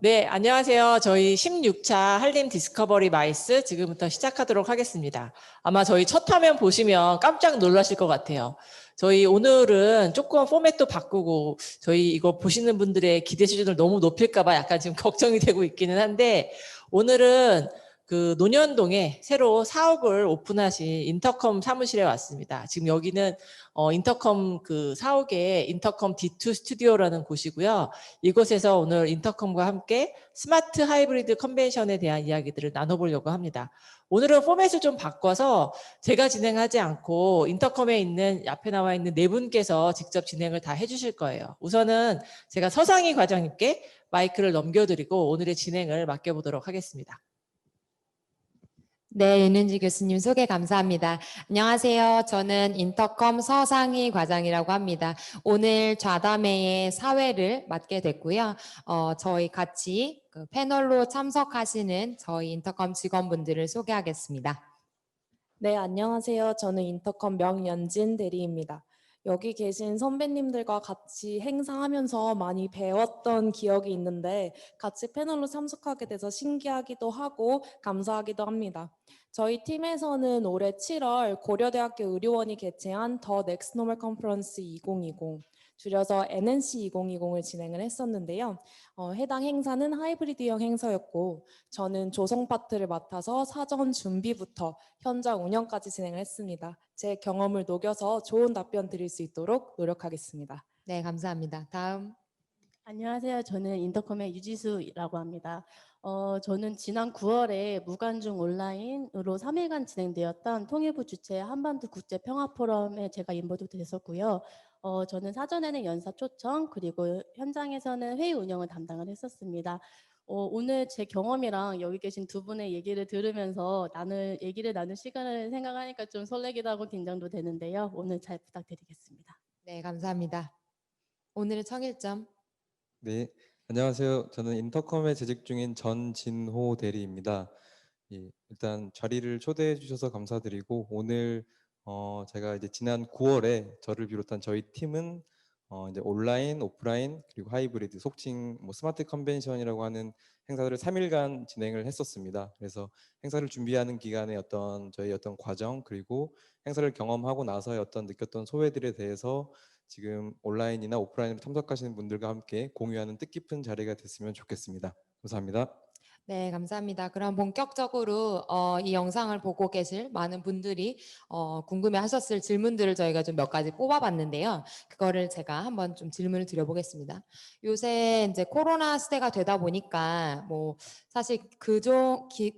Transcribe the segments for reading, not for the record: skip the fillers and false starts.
네, 안녕하세요. 저희 16차 한림 디스커버리 마이스 지금부터 시작하도록 하겠습니다. 아마 저희 첫 화면 보시면 깜짝 놀라실 것 같아요. 저희 오늘은 조금 포맷도 바꾸고 저희 이거 보시는 분들의 기대 수준을 너무 높일까 봐 약간 지금 걱정이 되고 있기는 한데, 오늘은 그 논현동에 새로 사옥을 오픈하신 인터컴 사무실에 왔습니다. 지금 여기는 인터컴 그 사옥의 인터컴 D2 스튜디오라는 곳이고요. 이곳에서 오늘 인터컴과 함께 스마트 하이브리드 컨벤션에 대한 이야기들을 나눠보려고 합니다. 오늘은 포맷을 좀 바꿔서 제가 진행하지 않고 인터컴에 있는 앞에 나와 있는 네 분께서 직접 진행을 다 해주실 거예요. 우선은 제가 서상희 과장님께 마이크를 넘겨드리고 오늘의 진행을 맡겨보도록 하겠습니다. 네, 윤은지 교수님 소개 감사합니다. 안녕하세요. 저는 인터컴 서상희 과장이라고 합니다. 오늘 좌담회의 사회를 맡게 됐고요. 저희 같이 그 패널로 참석하시는 저희 인터컴 직원분들을 소개하겠습니다. 네, 안녕하세요. 저는 인터컴 명연진 대리입니다. 여기 계신 선배님들과 같이 행사하면서 많이 배웠던 기억이 있는데 같이 패널로 참석하게 돼서 신기하기도 하고 감사하기도 합니다. 저희 팀에서는 올해 7월 고려대학교 의료원이 개최한 더 넥스트 노멀 컨퍼런스 2020, 줄여서 NNC 2020을 진행을 했었는데요. 해당 행사는 하이브리드형 행사였고 저는 조성 파트를 맡아서 사전 준비부터 현장 운영까지 진행을 했습니다. 제 경험을 녹여서 좋은 답변 드릴 수 있도록 노력하겠습니다. 네, 감사합니다. 다음. 안녕하세요. 저는 인터컴의 유지수라고 합니다. 저는 지난 9월에 무관중 온라인으로 3일간 진행되었던 통일부 주최 한반도 국제평화포럼에 제가 인보도 됐었고요. 저는 사전에는 연사 초청 그리고 현장에서는 회의 운영을 담당을 했었습니다. 오늘 제 경험이랑 여기 계신 두 분의 얘기를 들으면서 얘기를 나눌 시간을 생각하니까 좀 설레기도 하고 긴장도 되는데요. 오늘 잘 부탁드리겠습니다. 네, 감사합니다. 오늘의 청일점. 네, 안녕하세요. 저는 인터컴에 재직 중인 전진호 대리입니다. 일단 자리를 초대해 주셔서 감사드리고 오늘 제가 이제 지난 9월에 저를 비롯한 저희 팀은 이제 온라인, 오프라인 그리고 하이브리드 속칭 뭐 스마트 컨벤션이라고 하는 행사들을 3일간 진행을 했었습니다. 그래서 행사를 준비하는 기간에 저희 어떤 과정 그리고 행사를 경험하고 나서의 느꼈던 소회들에 대해서 지금 온라인이나 오프라인으로 참석하시는 분들과 함께 공유하는 뜻깊은 자리가 됐으면 좋겠습니다. 감사합니다. 네, 감사합니다. 그럼 본격적으로 이 영상을 보고 계실 많은 분들이 궁금해하셨을 질문들을 저희가 좀 몇 가지 뽑아봤는데요. 그거를 제가 한번 좀 질문을 드려보겠습니다. 요새 이제 코로나 시대가 되다 보니까 뭐 사실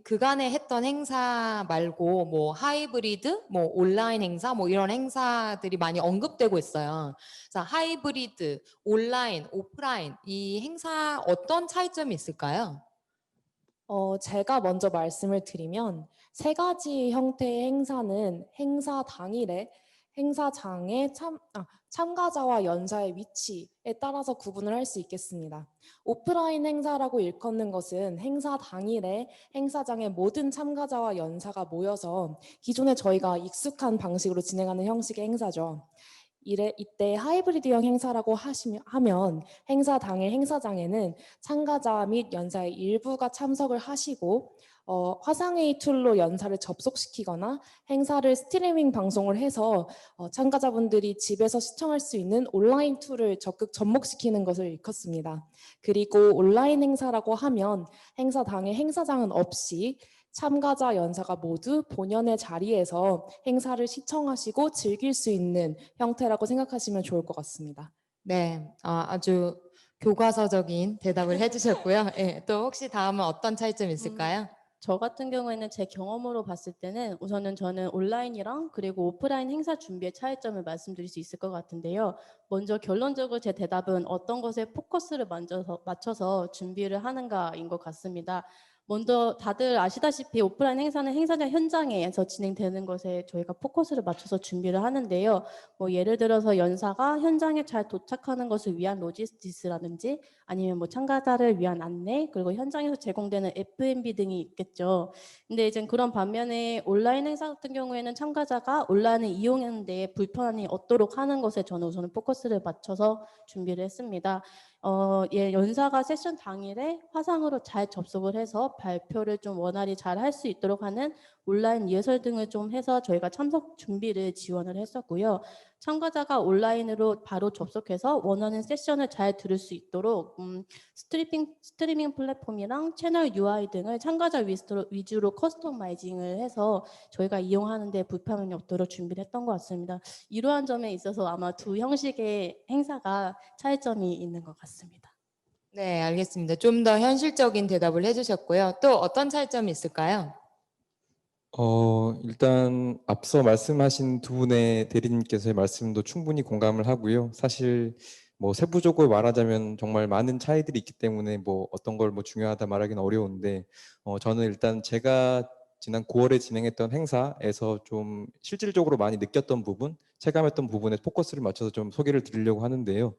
그간에 했던 행사 말고 뭐 하이브리드, 뭐 온라인 행사, 뭐 이런 행사들이 많이 언급되고 있어요. 자, 하이브리드, 온라인, 오프라인 이 행사 어떤 차이점이 있을까요? 제가 먼저 말씀을 드리면 세 가지 형태의 행사는 행사 당일에 행사장의 참가자와 연사의 위치에 따라서 구분을 할 수 있겠습니다. 오프라인 행사라고 일컫는 것은 행사 당일에 행사장의 모든 참가자와 연사가 모여서 기존에 저희가 익숙한 방식으로 진행하는 형식의 행사죠. 이때 하이브리드형 행사라고 하면 행사 당일 행사장에는 참가자 및 연사의 일부가 참석을 하시고 화상회의 툴로 연사를 접속시키거나 행사를 스트리밍 방송을 해서 참가자분들이 집에서 시청할 수 있는 온라인 툴을 적극 접목시키는 것을 일컫습니다. 그리고 온라인 행사라고 하면 행사 당일 행사장은 없이 참가자 연사가 모두 본연의 자리에서 행사를 시청하시고 즐길 수 있는 형태라고 생각하시면 좋을 것 같습니다. 네, 아주 교과서적인 대답을 해주셨고요. 네, 또 혹시 다음은 어떤 차이점이 있을까요? 저 같은 경우에는 제 경험으로 봤을 때는 우선은 저는 온라인이랑 그리고 오프라인 행사 준비의 차이점을 말씀드릴 수 있을 것 같은데요. 먼저 결론적으로 제 대답은 어떤 것에 포커스를 맞춰서 준비를 하는가인 것 같습니다. 먼저 다들 아시다시피 오프라인 행사는 행사장 현장에서 진행되는 것에 저희가 포커스를 맞춰서 준비를 하는데요. 뭐 예를 들어서 연사가 현장에 잘 도착하는 것을 위한 로지스틱스라든지 아니면 뭐 참가자를 위한 안내, 그리고 현장에서 제공되는 F&B 등이 있겠죠. 근데 이제 그런 반면에 온라인 행사 같은 경우에는 참가자가 온라인을 이용하는 데 불편함이 없도록 하는 것에 저는 우선 포커스를 맞춰서 준비를 했습니다. 연사가 세션 당일에 화상으로 잘 접속을 해서 발표를 좀 원활히 잘 할 수 있도록 하는 온라인 리허설 등을 좀 해서 저희가 참석 준비를 지원을 했었고요. 참가자가 온라인으로 바로 접속해서 원하는 세션을 잘 들을 수 있도록 스트리밍 플랫폼이랑 채널 UI 등을 참가자 위주로 커스터마이징을 해서 저희가 이용하는 데 불편함이 없도록 준비를 했던 것 같습니다. 이러한 점에 있어서 아마 두 형식의 행사가 차이점이 있는 것 같습니다. 네, 알겠습니다. 좀 더 현실적인 대답을 해주셨고요. 또 어떤 차이점이 있을까요? 일단 앞서 말씀하신 두 분의 대리님께서의 말씀도 충분히 공감을 하고요. 사실 뭐 세부적으로 말하자면 정말 많은 차이들이 있기 때문에 뭐 어떤 걸 뭐 중요하다 말하기는 어려운데 저는 일단 제가 지난 9월에 진행했던 행사에서 좀 실질적으로 많이 느꼈던 부분, 체감했던 부분에 포커스를 맞춰서 좀 소개를 드리려고 하는데요.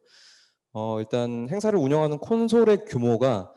일단 행사를 운영하는 콘솔의 규모가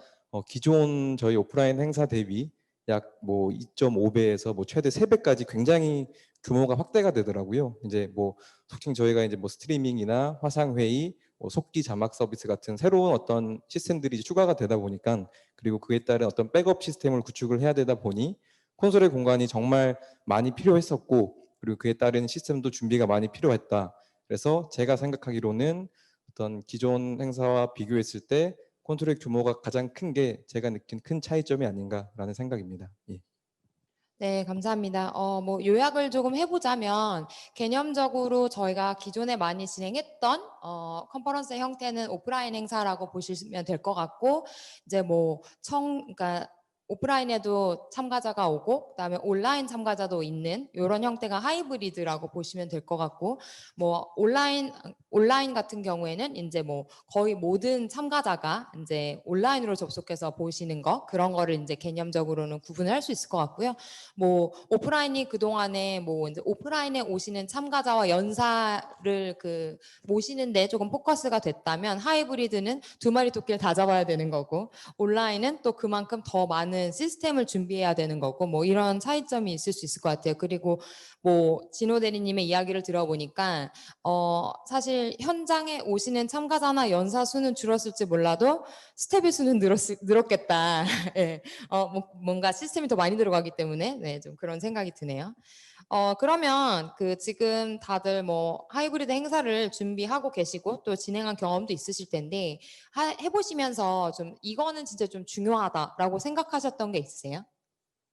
기존 저희 오프라인 행사 대비 약 뭐 2.5배에서 뭐 최대 3배까지 굉장히 규모가 확대가 되더라고요. 이제 뭐 속칭 저희가 이제 뭐 스트리밍이나 화상 회의, 뭐 속기 자막 서비스 같은 새로운 어떤 시스템들이 이제 추가가 되다 보니까, 그리고 그에 따른 어떤 백업 시스템을 구축을 해야 되다 보니 콘솔의 공간이 정말 많이 필요했었고, 그리고 그에 따른 시스템도 준비가 많이 필요했다. 그래서 제가 생각하기로는 어떤 기존 행사와 비교했을 때 콘솔의 규모가 가장 큰 게 제가 느낀 큰 차이점이 아닌가라는 생각입니다. 예. 네, 감사합니다. 뭐 요약을 조금 해보자면 개념적으로 저희가 기존에 많이 진행했던 컨퍼런스 형태는 오프라인 행사라고 보시면 될 것 같고, 이제 뭐 그러니까 오프라인에도 참가자가 오고 그다음에 온라인 참가자도 있는 이런 형태가 하이브리드라고 보시면 될 것 같고, 뭐 온라인 같은 경우에는 이제 뭐 거의 모든 참가자가 이제 온라인으로 접속해서 보시는 거, 그런 거를 이제 개념적으로는 구분을 할 수 있을 것 같고요. 뭐 오프라인이 그동안에 뭐 이제 오프라인에 오시는 참가자와 연사를 모시는데 조금 포커스가 됐다면, 하이브리드는 두 마리 토끼를 다 잡아야 되는 거고, 온라인은 또 그만큼 더 많은 시스템을 준비해야 되는 거고, 뭐 이런 차이점이 있을 수 있을 것 같아요. 그리고 뭐 진호 대리님의 이야기를 들어보니까 사실 현장에 오시는 참가자나 연사 수는 줄었을지 몰라도 스텝의 수는 늘었겠다. 예. 뭔가 시스템이 더 많이 들어가기 때문에 네, 좀 그런 생각이 드네요. 그러면 지금 다들 뭐 하이브리드 행사를 준비하고 계시고 또 진행한 경험도 있으실 텐데, 해보시면서 좀 이거는 진짜 좀 중요하다라고 생각하셨던 게 있으세요?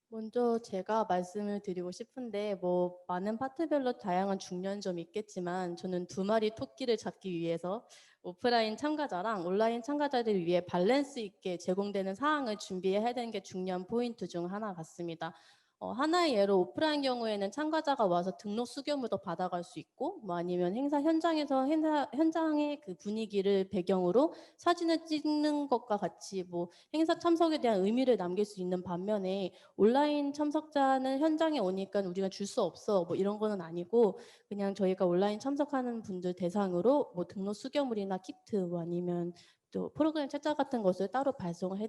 먼저 제가 말씀을 드리고 싶은데 뭐 많은 파트별로 다양한 중요한 점이 있겠지만 저는 두 마리 토끼를 잡기 위해서 오프라인 참가자랑 온라인 참가자들을 위해 밸런스 있게 제공되는 사항을 준비해야 되는 게 중요한 포인트 중 하나 같습니다. 하나의 예로 오프라인 경우에는 참가자가 와서 등록 수료물도 받아갈 수 있고, 뭐 아니면 행사 현장에서 현장의 그 분위기를 배경으로 사진을 찍는 것과 같이 뭐 행사 참석에 대한 의미를 남길 수 있는 반면에, 온라인 참석자는 현장에 오니까 우리가 줄 수 없어 뭐 이런 거는 아니고, 그냥 저희가 온라인 참석하는 분들 대상으로 뭐 등록 수료물이나 키트, 뭐 아니면 또 프로그램 책자 같은 것을 따로 발송을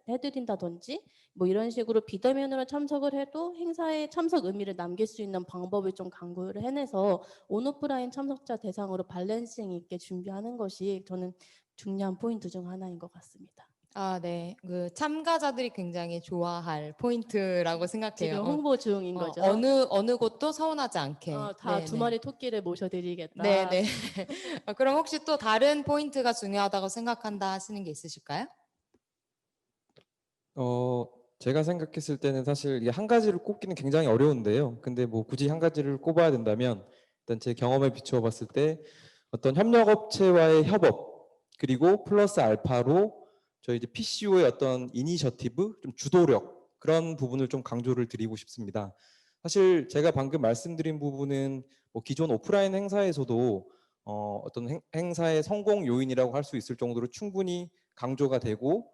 해드린다든지, 뭐 이런 식으로 비대면으로 참석을 해도 행사에 참석 의미를 남길 수 있는 방법을 좀 강구를 해내서 온오프라인 참석자 대상으로 밸런싱 있게 준비하는 것이 저는 중요한 포인트 중 하나인 것 같습니다. 아, 네. 참가자들이 굉장히 좋아할 포인트라고 생각해요. 지금 홍보 중인 거죠. 어느 곳도 서운하지 않게. 다 네, 두 네. 마리 토끼를 모셔드리겠다. 네네. 그럼 혹시 또 다른 포인트가 중요하다고 생각한다 하시는 게 있으실까요? 제가 생각했을 때는 사실 이게 한 가지를 꼽기는 굉장히 어려운데요. 근데 뭐 굳이 한 가지를 꼽아야 된다면, 일단 제 경험에 비추어 봤을 때 어떤 협력업체와의 협업, 그리고 플러스 알파로 저희 이제 PCO의 어떤 이니셔티브, 좀 주도력, 그런 부분을 좀 강조를 드리고 싶습니다. 사실 제가 방금 말씀드린 부분은 뭐 기존 오프라인 행사에서도 어떤 행사의 성공 요인이라고 할 수 있을 정도로 충분히 강조가 되고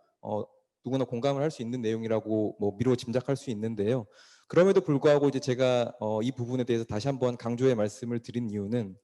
누구나 공감을 할 수 있는 내용이라고 뭐 미루어 짐작할 수 있는데요. 그럼에도 불구하고 이제 제가 이 부분에 대해서 다시 한번 강조의 말씀을 드린 이유는,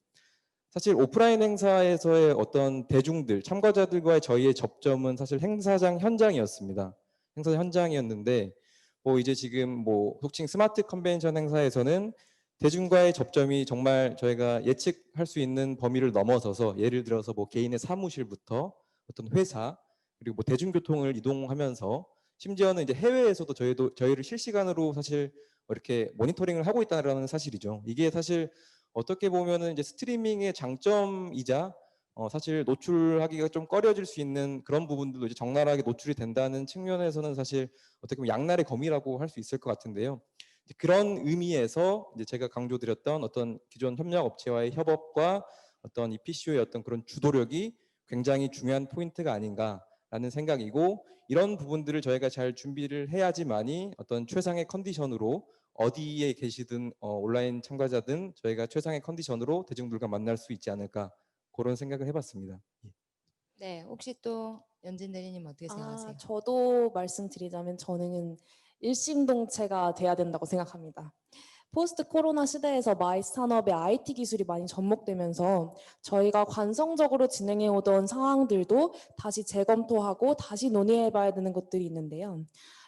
사실 오프라인 행사에서의 어떤 대중들, 참가자들과의 저희의 접점은 사실 행사장 현장이었습니다. 행사장 현장이었는데 뭐 이제 지금 뭐 속칭 스마트 컨벤션 행사에서는 대중과의 접점이 정말 저희가 예측할 수 있는 범위를 넘어서서 예를 들어서 뭐 개인의 사무실부터 어떤 회사 그리고 뭐 대중교통을 이동하면서 심지어는 이제 해외에서도 저희를 실시간으로 사실 이렇게 모니터링을 하고 있다는 사실이죠. 이게 사실 어떻게 보면은 이제 스트리밍의 장점이자 사실 노출하기가 좀 꺼려질 수 있는 그런 부분들도 이제 적나라하게 노출이 된다는 측면에서는 사실 어떻게 보면 양날의 검이라고 할 수 있을 것 같은데요. 이제 그런 의미에서 이제 제가 강조드렸던 어떤 기존 협력 업체와의 협업과 어떤 이 PCO의 어떤 그런 주도력이 굉장히 중요한 포인트가 아닌가라는 생각이고 이런 부분들을 저희가 잘 준비를 해야지만이 어떤 최상의 컨디션으로 어디에 계시든 온라인 참가자든 저희가 최상의 컨디션으로 대중들과 만날 수 있지 않을까 그런 생각을 해봤습니다. 예. 네, 혹시 또 연진 대리님 어떻게 생각하세요? 저도 말씀드리자면 저는 일심동체가 돼야 된다고 생각합니다. 포스트 코로나 시대에서 마이 스타트업의 IT 기술이 많이 접목되면서 저희가 관성적으로 진행해 오던 상황들도 다시 재검토하고 다시 논의해 봐야 되는 것들이 있는데요.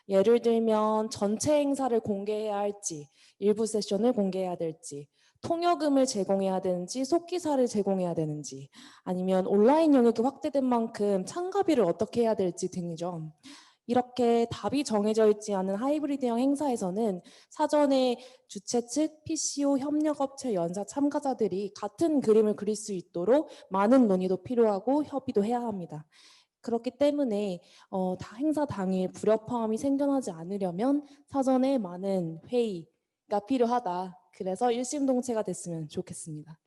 예를 들면 전체 행사를 공개해야 할지, 일부 세션을 공개해야 될지, 통역음을 제공해야 되는지, 속기사를 제공해야 되는지, 아니면 온라인 영역이 확대된 만큼 참가비를 어떻게 해야 될지 등이죠. 이렇게 답이 정해져 있지 않은 하이브리드형 행사에서는 사전에 주최 측, PCO, 협력업체, 연사 참가자들이 같은 그림을 그릴 수 있도록 많은 논의도 필요하고 협의도 해야 합니다. 그렇기 때문에 행사 당일 불협화음이 생겨나지 않으려면 사전에 많은 회의가 필요하다. 그래서 일심동체가 됐으면 좋겠습니다.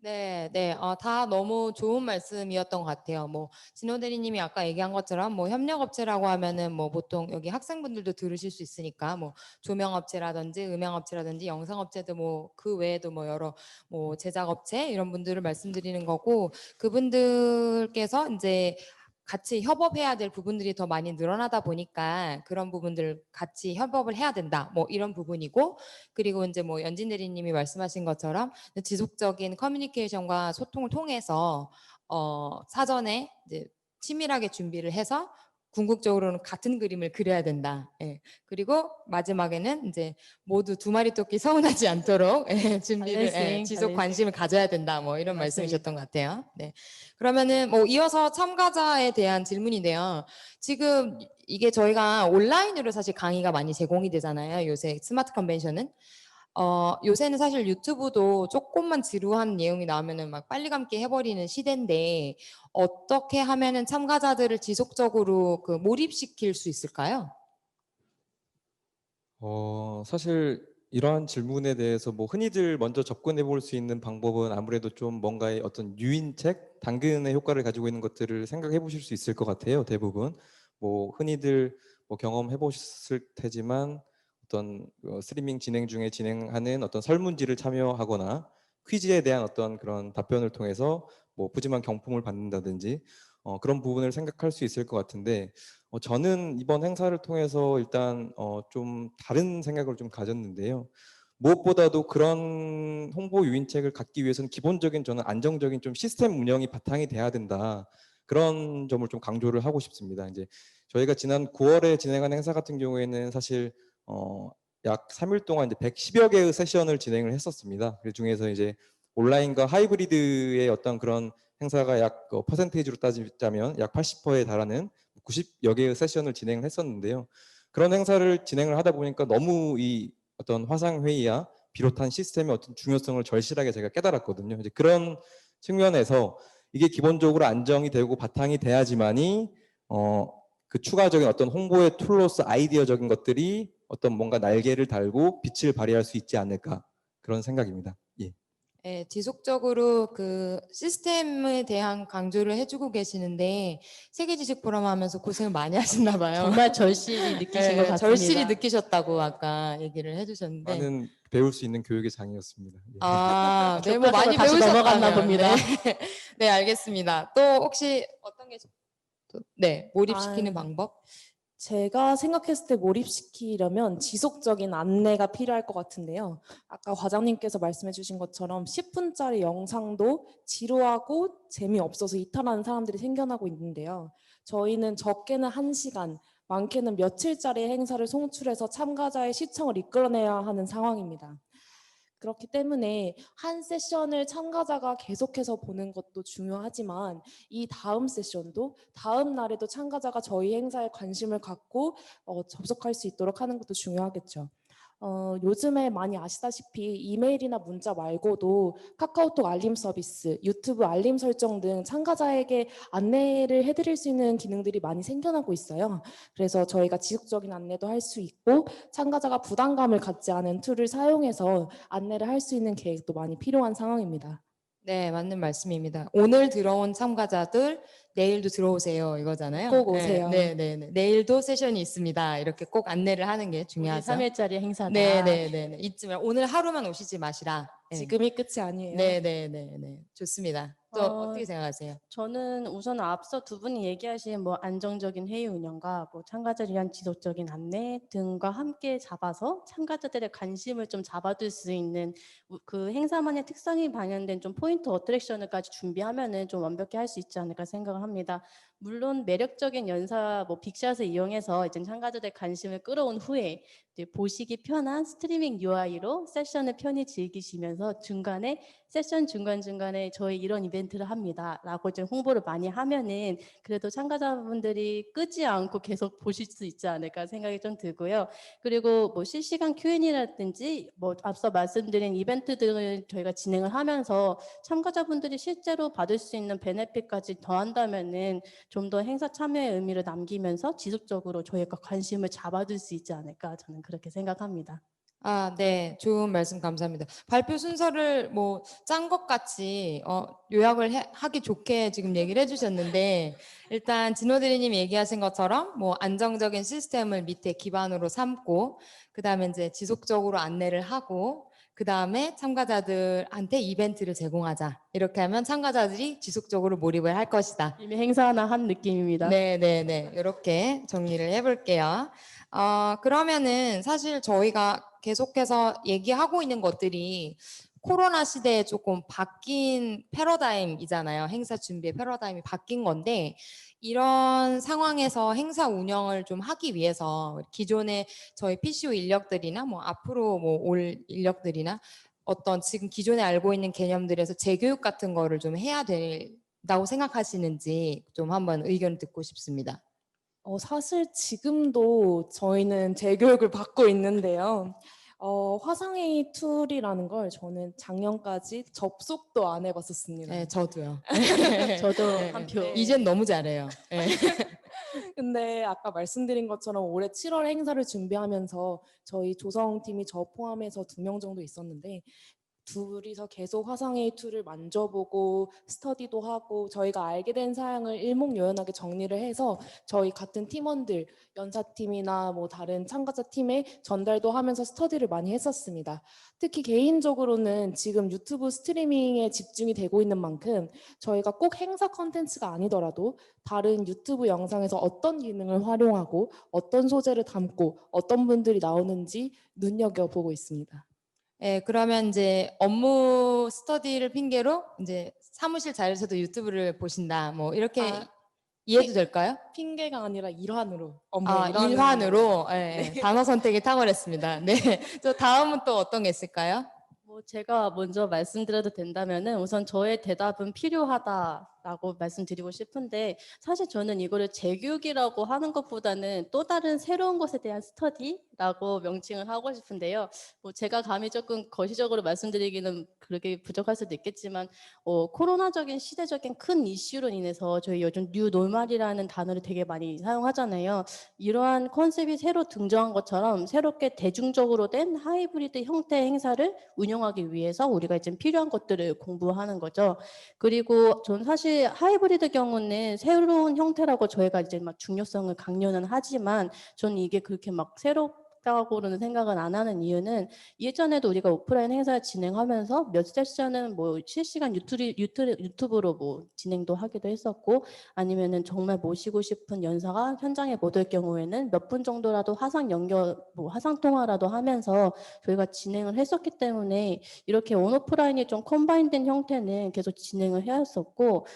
네, 네, 다 너무 좋은 말씀이었던 것 같아요. 뭐 진호 대리님이 아까 얘기한 것처럼 뭐 협력업체라고 하면은 뭐 보통 여기 학생분들도 들으실 수 있으니까 뭐 조명업체라든지 음향업체라든지 영상업체도 뭐 그 외에도 뭐 여러 뭐 제작업체 이런 분들을 말씀드리는 거고 그분들께서 이제 같이 협업해야 될 부분들이 더 많이 늘어나다 보니까 그런 부분들 같이 협업을 해야 된다. 뭐 이런 부분이고 그리고 이제 뭐 연진 대리님이 말씀하신 것처럼 지속적인 커뮤니케이션과 소통을 통해서 사전에 이제 치밀하게 준비를 해서 궁극적으로는 같은 그림을 그려야 된다. 예. 그리고 마지막에는 이제 모두 두 마리 토끼 서운하지 않도록 준비를 지속 관심을 가져야 된다. 뭐 이런 말씀이셨던 것 같아요. 네. 그러면은 뭐 이어서 참가자에 대한 질문인데요. 지금 이게 저희가 온라인으로 사실 강의가 많이 제공이 되잖아요. 요새 스마트 컨벤션은. 요새는 사실 유튜브도 조금만 지루한 내용이 나오면은 막 빨리 감기 해버리는 시대인데 어떻게 하면은 참가자들을 지속적으로 그 몰입시킬 수 있을까요? 사실 이러한 질문에 대해서 뭐 흔히들 먼저 접근해 볼 수 있는 방법은 아무래도 좀 뭔가의 어떤 유인책, 당근의 효과를 가지고 있는 것들을 생각해 보실 수 있을 것 같아요. 대부분 뭐 흔히들 뭐 경험해 보셨을 테지만 어떤 스트리밍 진행 중에 진행하는 어떤 설문지를 참여하거나 퀴즈에 대한 어떤 그런 답변을 통해서 뭐 푸짐한 경품을 받는다든지 그런 부분을 생각할 수 있을 것 같은데 저는 이번 행사를 통해서 일단 좀 다른 생각을 좀 가졌는데요. 무엇보다도 그런 홍보 유인책을 갖기 위해서는 기본적인 저는 안정적인 좀 시스템 운영이 바탕이 돼야 된다. 그런 점을 좀 강조를 하고 싶습니다. 이제 저희가 지난 9월에 진행한 행사 같은 경우에는 사실 약 3일 동안 이제 110여 개의 세션을 진행을 했었습니다. 그 중에서 이제 온라인과 하이브리드의 어떤 그런 행사가 약 퍼센테이지로 따지자면 약 80%에 달하는 90여 개의 세션을 진행을 했었는데요. 그런 행사를 진행을 하다 보니까 너무 이 어떤 화상 회의와 비롯한 시스템의 어떤 중요성을 절실하게 제가 깨달았거든요. 이제 그런 측면에서 이게 기본적으로 안정이 되고 바탕이 돼야지만이 그 추가적인 어떤 홍보의 툴로서 아이디어적인 것들이 어떤 뭔가 날개를 달고 빛을 발휘할 수 있지 않을까 그런 생각입니다. 예. 예, 지속적으로 그 시스템에 대한 강조를 해주고 계시는데 세계지식 포럼 하면서 고생을 많이 하셨나 봐요. 정말 절실히 느끼신 것 같습니다. 절실히 느끼셨다고 아까 얘기를 해주셨는데. 많은 배울 수 있는 교육의 장이었습니다. 예. 네, 뭐 많이 다시 배우셨다면. 넘어갔나 봅니다. 네. 네, 알겠습니다. 또 혹시 어떤 게 네, 몰입시키는 아, 방법? 제가 생각했을 때 몰입시키려면 지속적인 안내가 필요할 것 같은데요. 아까 과장님께서 말씀해 주신 것처럼 10분짜리 영상도 지루하고 재미없어서 이탈하는 사람들이 생겨나고 있는데요. 저희는 적게는 1시간, 많게는 며칠짜리 행사를 송출해서 참가자의 시청을 이끌어내야 하는 상황입니다. 그렇기 때문에 한 세션을 참가자가 계속해서 보는 것도 중요하지만 이 다음 세션도 다음 날에도 참가자가 저희 행사에 관심을 갖고 접속할 수 있도록 하는 것도 중요하겠죠. 요즘에 많이 아시다시피 이메일이나 문자 말고도 카카오톡 알림 서비스, 유튜브 알림 설정 등 참가자에게 안내를 해드릴 수 있는 기능들이 많이 생겨나고 있어요. 그래서 저희가 지속적인 안내도 할 수 있고 참가자가 부담감을 갖지 않은 툴을 사용해서 안내를 할 수 있는 계획도 많이 필요한 상황입니다. 네, 맞는 말씀입니다. 오늘 들어온 참가자들 내일도 들어오세요 이거잖아요. 꼭 오세요. 네. 내일도 세션이 있습니다. 이렇게 꼭 안내를 하는 게 우리 중요하죠. 3일짜리 행사다. 네. 이쯤에 오늘 하루만 오시지 마시라. 네. 지금이 끝이 아니에요. 네. 좋습니다. 또 어떻게 생각하세요? 저는 우선 앞서 두 분이 얘기하신 뭐 안정적인 회의 운영과 뭐 참가자를 위한 지속적인 안내 등과 함께 잡아서 참가자들의 관심을 좀 잡아둘 수 있는 그 행사만의 특성이 반영된 좀 포인트 어트랙션을까지 준비하면은 좀 완벽히 할 수 있지 않을까 생각을 합니다. 물론 매력적인 연사 뭐 빅샷을 이용해서 이제 참가자들의 관심을 끌어온 후에 이제 보시기 편한 스트리밍 UI로 세션을 편히 즐기시면서 중간에 세션 중간중간에 저희 이런 이벤트를 합니다 라고 좀 홍보를 많이 하면은 그래도 참가자분들이 끄지 않고 계속 보실 수 있지 않을까 생각이 좀 들고요. 그리고 뭐 실시간 Q&A라든지 뭐 앞서 말씀드린 이벤트들을 저희가 진행을 하면서 참가자분들이 실제로 받을 수 있는 베네핏까지 더한다면은 좀 더 행사 참여의 의미를 남기면서 지속적으로 저희가 관심을 잡아둘 수 있지 않을까 저는 그렇게 생각합니다. 네. 좋은 말씀 감사합니다. 발표 순서를 뭐 짠 것 같이 요약을 하기 좋게 지금 얘기를 해주셨는데 일단 진호대리님 얘기하신 것처럼 뭐 안정적인 시스템을 밑에 기반으로 삼고 그다음에 이제 지속적으로 안내를 하고 그다음에 참가자들한테 이벤트를 제공하자. 이렇게 하면 참가자들이 지속적으로 몰입을 할 것이다. 이미 행사 하나 한 느낌입니다. 네. 이렇게 정리를 해볼게요. 그러면은 사실 저희가 계속해서 얘기하고 있는 것들이 코로나 시대에 조금 바뀐 패러다임이잖아요. 행사 준비의 패러다임이 바뀐 건데 이런 상황에서 행사 운영을 좀 하기 위해서 기존의 저희 PCO 인력들이나 뭐 앞으로 뭐 올 인력들이나 어떤 지금 기존에 알고 있는 개념들에서 재교육 같은 거를 좀 해야 된다고 생각하시는지 좀 한번 의견을 듣고 싶습니다. 사실 지금도 저희는 재교육을 받고 있는데요. 화상회의 툴이라는 걸 저는 작년까지 접속도 안 해봤었습니다. 네, 저도요. 저도 네, 한 표. 이젠 너무 잘해요. 네. 근데 아까 말씀드린 것처럼 올해 7월 행사를 준비하면서 저희 조성팀이 저 포함해서 2명 정도 있었는데 둘이서 계속 화상회의 툴을 만져보고 스터디도 하고 저희가 알게 된 사항을 일목요연하게 정리를 해서 저희 같은 팀원들, 연사팀이나 뭐 다른 참가자 팀에 전달도 하면서 스터디를 많이 했었습니다. 특히 개인적으로는 지금 유튜브 스트리밍에 집중이 되고 있는 만큼 저희가 꼭 행사 컨텐츠가 아니더라도 다른 유튜브 영상에서 어떤 기능을 활용하고 어떤 소재를 담고 어떤 분들이 나오는지 눈여겨보고 있습니다. 네, 그러면 이제 업무 스터디를 핑계로 이제 사무실 자리에서도 유튜브를 보신다. 뭐 이렇게 이해도 될까요? 핑계가 아니라 일환으로. 일환으로. 네. 단어 선택이 탁월했습니다. 네. 저 다음은 또 어떤 게 있을까요? 뭐 제가 먼저 말씀드려도 된다면은 우선 저의 대답은 필요하다라고 말씀드리고 싶은데 사실 저는 이거를 재교육이라고 하는 것보다는 또 다른 새로운 것에 대한 스터디라고 명칭을 하고 싶은데요. 뭐 제가 감히 조금 거시적으로 말씀드리기는 그렇게 부족할 수도 있겠지만 코로나적인 시대적인 큰 이슈로 인해서 저희 요즘 뉴 노멀이라는 단어를 되게 많이 사용하잖아요. 이러한 컨셉이 새로 등장한 것처럼 새롭게 대중적으로 된 하이브리드 형태의 행사를 운영하기 위해서 우리가 이제 필요한 것들을 공부하는 거죠. 그리고 전 사실 하이브리드 경우는 새로운 형태라고 저희가 이제 막 중요성을 강조는 하지만 저는 이게 그렇게 막 새롭다 있다고는 생각은 안 하는 이유는 예전에도 우리가 오프라인 행사 진행하면서 몇 세션은 뭐 실시간 유튜브로 뭐 진행도 하기도 했었고 아니면은 정말 모시고 싶은 연사가 현장에 못 올 경우에는 몇 분 정도라도 화상 연결 뭐 화상 통화라도 하면서 저희가 진행을 했었기 때문에 이렇게 온오프라인이 좀 컴바인된 형태는 계속 진행을 해왔었고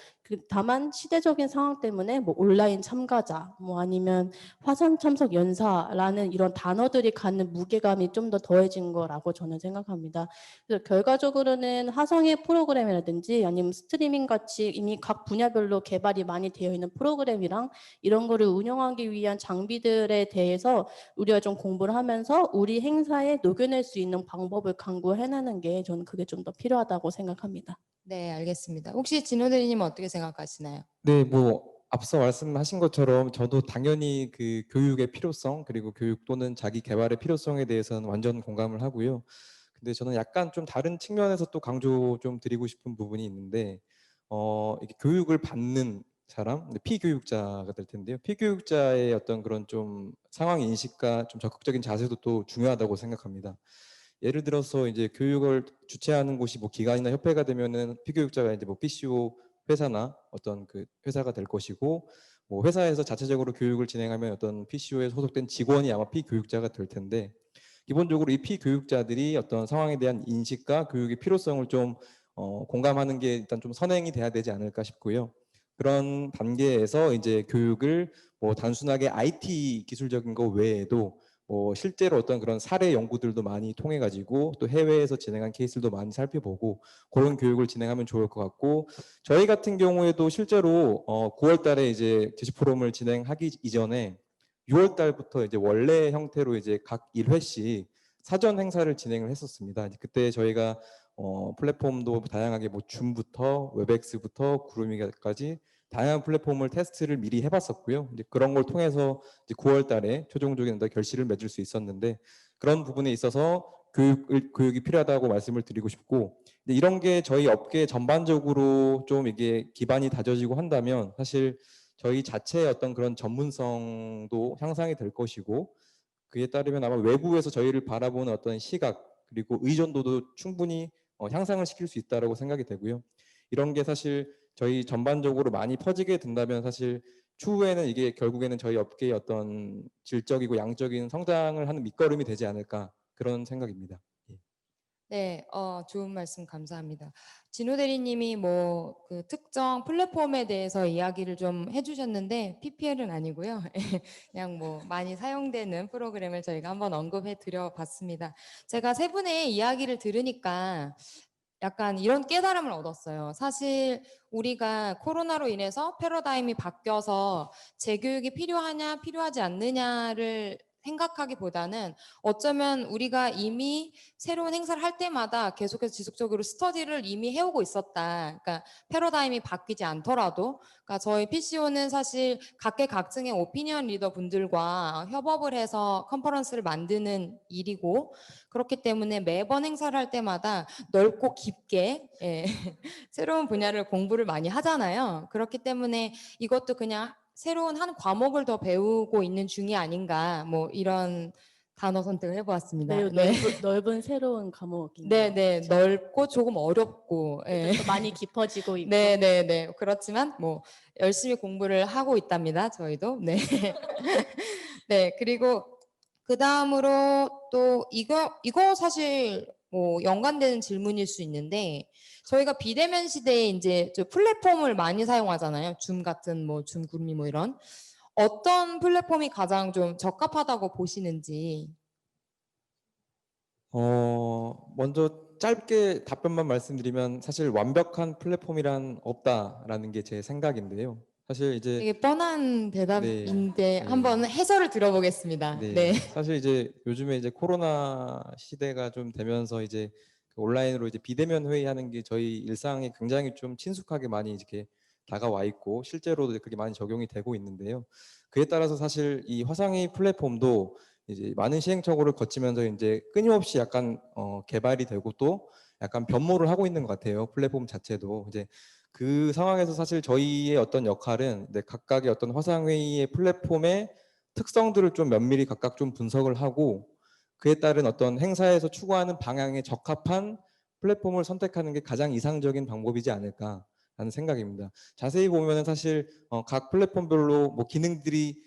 다만 시대적인 상황 때문에 뭐 온라인 참가자 뭐 아니면 화상 참석 연사라는 이런 단어들이 갖는 무게감이 좀 더 더해진 거라고 저는 생각합니다. 그래서 결과적으로는 화상의 프로그램이라든지 아니면 스트리밍 같이 이미 각 분야별로 개발이 많이 되어 있는 프로그램이랑 이런 거를 운영하기 위한 장비들에 대해서 우리가 좀 공부를 하면서 우리 행사에 녹여낼 수 있는 방법을 강구해내는 게 저는 그게 좀 더 필요하다고 생각합니다. 네, 알겠습니다. 혹시 진호 대리님은 어떻게 생각하시나요? 네, 뭐 앞서 말씀하신 것처럼 저도 당연히 그 교육의 필요성 그리고 교육 또는 자기 개발의 필요성에 대해서는 완전 공감을 하고요. 근데 저는 약간 좀 다른 측면에서 또 강조 좀 드리고 싶은 부분이 있는데 이게 교육을 받는 사람, 피교육자가 될 텐데요. 피교육자의 어떤 그런 좀 상황 인식과 좀 적극적인 자세도 또 중요하다고 생각합니다. 예를 들어서 이제 교육을 주최하는 곳이 뭐 기관이나 협회가 되면은 피교육자가 이제 뭐 PCO 회사나 어떤 그 회사가 될 것이고 뭐 회사에서 자체적으로 교육을 진행하면 어떤 PCO에 소속된 직원이 아마 피교육자가 될 텐데 기본적으로 이 피교육자들이 어떤 상황에 대한 인식과 교육의 필요성을 좀 공감하는 게 일단 좀 선행이 돼야 되지 않을까 싶고요. 그런 단계에서 이제 교육을 뭐 단순하게 IT 기술적인 거 외에도 실제로 어떤 그런 사례 연구들도 많이 통해 가지고 또 해외에서 진행한 케이스들도 많이 살펴보고 그런 교육을 진행하면 좋을 것 같고 저희 같은 경우에도 실제로 9월 달에 이제 제시 포럼을 진행하기 이전에 6월 달부터 이제 원래 형태로 이제 각 1회씩 사전 행사를 진행을 했었습니다. 그때 저희가 플랫폼도 다양하게 뭐 줌부터 웹엑스부터 구루미까지 다양한 플랫폼을 테스트를 미리 해봤었고요. 이제 그런 걸 통해서 이제 9월 달에 최종적인 결실을 맺을 수 있었는데 그런 부분에 있어서 교육이 필요하다고 말씀을 드리고 싶고 이런 게 저희 업계 전반적으로 좀 이게 기반이 다져지고 한다면 사실 저희 자체의 어떤 그런 전문성도 향상이 될 것이고 그에 따르면 아마 외부에서 저희를 바라보는 어떤 시각 그리고 의존도도 충분히 향상을 시킬 수 있다고 생각이 되고요. 이런 게 사실 저희 전반적으로 많이 퍼지게 된다면 사실 추후에는 이게 결국에는 저희 업계의 어떤 질적이고 양적인 성장을 하는 밑거름이 되지 않을까 그런 생각입니다. 예. 네, 좋은 말씀 감사합니다. 진호 대리님이 뭐 그 특정 플랫폼에 대해서 이야기를 좀 해주셨는데 PPL은 아니고요. 그냥 뭐 많이 사용되는 프로그램을 저희가 한번 언급해 드려 봤습니다. 제가 세 분의 이야기를 들으니까 약간 이런 깨달음을 얻었어요. 사실 우리가 코로나로 인해서 패러다임이 바뀌어서 재교육이 필요하냐, 필요하지 않느냐를 생각하기보다는 어쩌면 우리가 이미 새로운 행사를 할 때마다 계속해서 지속적으로 스터디를 이미 해오고 있었다. 그러니까 패러다임이 바뀌지 않더라도, 그러니까 저희 PCO는 사실 각계각층의 오피니언 리더 분들과 협업을 해서 컨퍼런스를 만드는 일이고, 그렇기 때문에 매번 행사를 할 때마다 넓고 깊게 새로운 분야를 공부를 많이 하잖아요. 그렇기 때문에 이것도 그냥 새로운 한 과목을 더 배우고 있는 중이 아닌가 뭐 이런 단어 선택을 해보았습니다. 매우 네. 넓은 새로운 과목이네요. 네, 넓고 조금 어렵고 또 많이 깊어지고 있고. 네. 그렇지만 뭐 열심히 공부를 하고 있답니다. 저희도. 네. 네, 그리고 그 다음으로 또 이거 사실 뭐 연관되는 질문일 수 있는데 저희가 비대면 시대에 이제 저 플랫폼을 많이 사용하잖아요. 줌 같은 뭐 줌 구름이 뭐 이런 어떤 플랫폼이 가장 좀 적합하다고 보시는지. 먼저 짧게 답변만 말씀드리면 사실 완벽한 플랫폼이란 없다라는 게 제 생각인데요. 사실 이제 되게 뻔한 대답인데 네. 한번 해설을 들어보겠습니다. 네. 사실 이제 요즘에 이제 코로나 시대가 좀 되면서 이제 그 온라인으로 이제 비대면 회의하는 게 저희 일상에 굉장히 좀 친숙하게 많이 이렇게 다가와 있고 실제로도 그게 많이 적용이 되고 있는데요. 그에 따라서 사실 이 화상회의 플랫폼도 이제 많은 시행착오를 거치면서 이제 끊임없이 약간 개발이 되고 또 약간 변모를 하고 있는 것 같아요. 플랫폼 자체도 이제 그 상황에서 사실 저희의 어떤 역할은 각각의 어떤 화상회의의 플랫폼의 특성들을 좀 면밀히 각각 좀 분석을 하고 그에 따른 어떤 행사에서 추구하는 방향에 적합한 플랫폼을 선택하는 게 가장 이상적인 방법이지 않을까라는 생각입니다. 자세히 보면은 사실 각 플랫폼별로 뭐 기능들이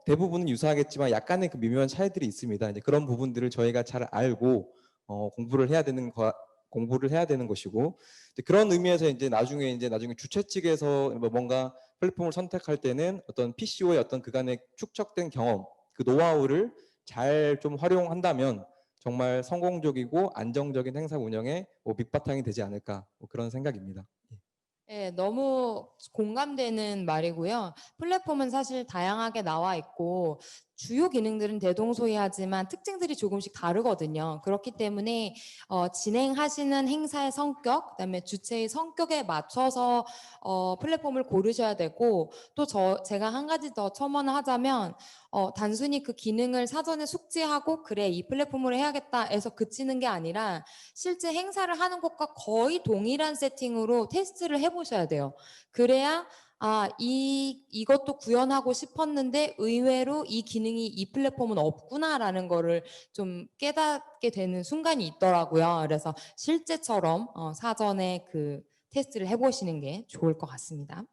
대부분은 유사하겠지만 약간의 그 미묘한 차이들이 있습니다. 이제 그런 부분들을 저희가 잘 알고 공부를 해야 되는 것이고, 이제 그런 의미에서 이제 나중에 주최 측에서 뭐 뭔가 플랫폼을 선택할 때는 어떤 PCO의 어떤 그간의 축적된 경험, 그 노하우를 잘 좀 활용한다면 정말 성공적이고 안정적인 행사 운영에 뭐 밑바탕이 되지 않을까, 뭐 그런 생각입니다. 네, 너무 공감되는 말이고요. 플랫폼은 사실 다양하게 나와 있고 주요 기능들은 대동소이하지만 특징들이 조금씩 다르거든요. 그렇기 때문에 진행하시는 행사의 성격, 그다음에 주체의 성격에 맞춰서 플랫폼을 고르셔야 되고, 또 제가 한 가지 더 첨언을 하자면 단순히 그 기능을 사전에 숙지하고 그래 이 플랫폼으로 해야겠다 해서 그치는 게 아니라 실제 행사를 하는 것과 거의 동일한 세팅으로 테스트를 해보셔야 돼요. 그래야 이것도 구현하고 싶었는데 의외로 이 기능이 이 플랫폼은 없구나라는 거를 좀 깨닫게 되는 순간이 있더라고요. 그래서 실제처럼 사전에 그 테스트를 해보시는 게 좋을 것 같습니다.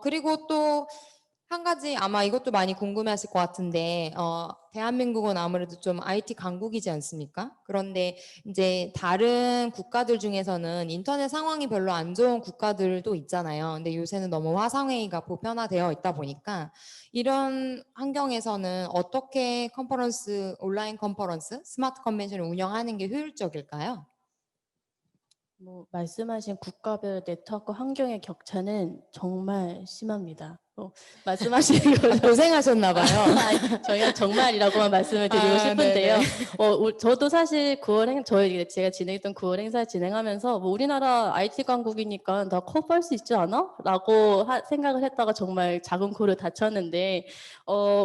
그리고 또 한 가지 아마 이것도 많이 궁금해하실 것 같은데 대한민국은 아무래도 좀 IT 강국이지 않습니까? 그런데 이제 다른 국가들 중에서는 인터넷 상황이 별로 안 좋은 국가들도 있잖아요. 근데 요새는 너무 화상회의가 보편화되어 있다 보니까 이런 환경에서는 어떻게 온라인 컨퍼런스, 스마트 컨벤션을 운영하는 게 효율적일까요? 뭐 말씀하신 국가별 네트워크 환경의 격차는 정말 심합니다. 말씀하신 것처럼 고생하셨나 봐요. 저희가 정말이라고만 말씀을 드리고 싶은데요. 네네. 저도 사실 제가 진행했던 9월 행사 진행하면서 뭐 우리나라 IT 강국이니까 다 커버할 수 있지 않아? 라고 생각을 했다가 정말 작은 코를 다쳤는데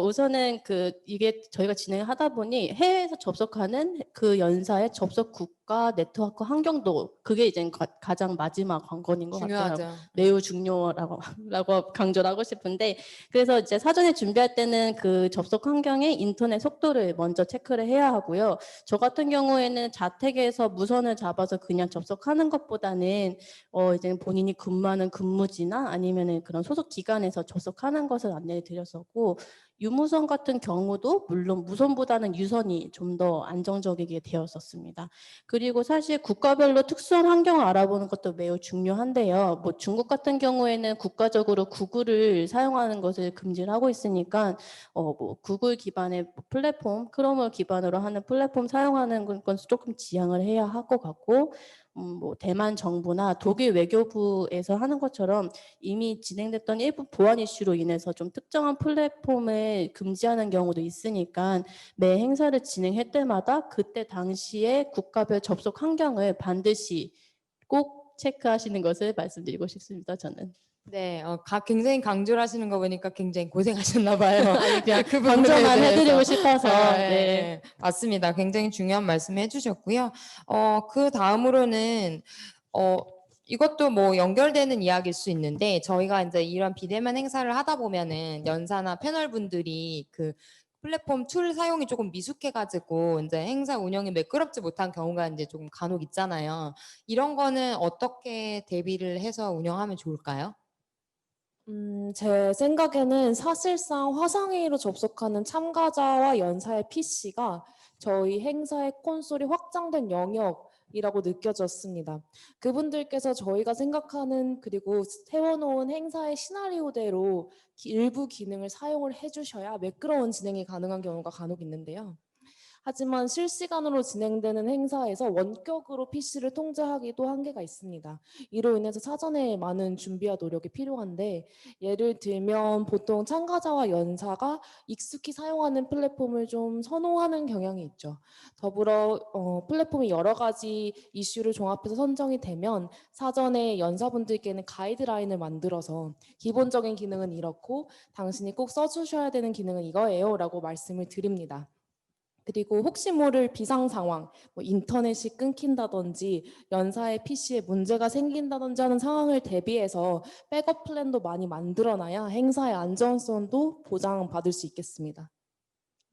우선은 이게 저희가 진행하다 보니 해외에서 접속하는 그 연사의 접속 국가 네트워크 환경도 그게 이제 가장 마지막 관건인 것 같더라고요. 중요하죠. 매우 중요하라고 강조를 하고 싶은데, 그래서 이제 사전에 준비할 때는 그 접속 환경의 인터넷 속도를 먼저 체크를 해야 하고요. 저 같은 경우에는 자택에서 무선을 잡아서 그냥 접속하는 것보다는 이제 본인이 근무하는 근무지나 아니면은 그런 소속 기관에서 접속하는 것을 안내를 드렸었고, 유무선 같은 경우도 물론 무선보다는 유선이 좀 더 안정적이게 되었었습니다. 그리고 사실 국가별로 특수한 환경을 알아보는 것도 매우 중요한데요. 뭐 중국 같은 경우에는 국가적으로 구글을 사용하는 것을 금지를 하고 있으니까 뭐 구글 기반의 플랫폼, 크롬을 기반으로 하는 플랫폼 사용하는 건 조금 지양을 해야 할 것 같고, 뭐 대만 정부나 독일 외교부에서 하는 것처럼 이미 진행됐던 일부 보안 이슈로 인해서 좀 특정한 플랫폼을 금지하는 경우도 있으니까 매 행사를 진행할 때마다 그때 당시에 국가별 접속 환경을 반드시 꼭 체크하시는 것을 말씀드리고 싶습니다. 저는. 네, 굉장히 강조를 하시는 거 보니까 굉장히 고생하셨나 봐요. 그냥 그 부분에 강조만 대해서. 해드리고 싶어서. 네, 맞습니다. 굉장히 중요한 말씀 해주셨고요. 그 다음으로는 이것도 뭐 연결되는 이야기일 수 있는데 저희가 이제 이런 비대면 행사를 하다 보면은 연사나 패널 분들이 그 플랫폼 툴 사용이 조금 미숙해가지고 이제 행사 운영이 매끄럽지 못한 경우가 이제 조금 간혹 있잖아요. 이런 거는 어떻게 대비를 해서 운영하면 좋을까요? 제 생각에는 사실상 화상회의로 접속하는 참가자와 연사의 PC가 저희 행사의 콘솔이 확장된 영역이라고 느껴졌습니다. 그분들께서 저희가 생각하는 그리고 세워놓은 행사의 시나리오대로 일부 기능을 사용을 해주셔야 매끄러운 진행이 가능한 경우가 간혹 있는데요. 하지만 실시간으로 진행되는 행사에서 원격으로 PC를 통제하기도 한계가 있습니다. 이로 인해서 사전에 많은 준비와 노력이 필요한데, 예를 들면 보통 참가자와 연사가 익숙히 사용하는 플랫폼을 좀 선호하는 경향이 있죠. 더불어 플랫폼이 여러 가지 이슈를 종합해서 선정이 되면 사전에 연사분들께는 가이드라인을 만들어서 기본적인 기능은 이렇고 당신이 꼭 써주셔야 되는 기능은 이거예요 라고 말씀을 드립니다. 그리고 혹시 모를 비상 상황, 뭐 인터넷이 끊긴다든지 연사의 PC에 문제가 생긴다든지 하는 상황을 대비해서 백업 플랜도 많이 만들어놔야 행사의 안전성도 보장받을 수 있겠습니다.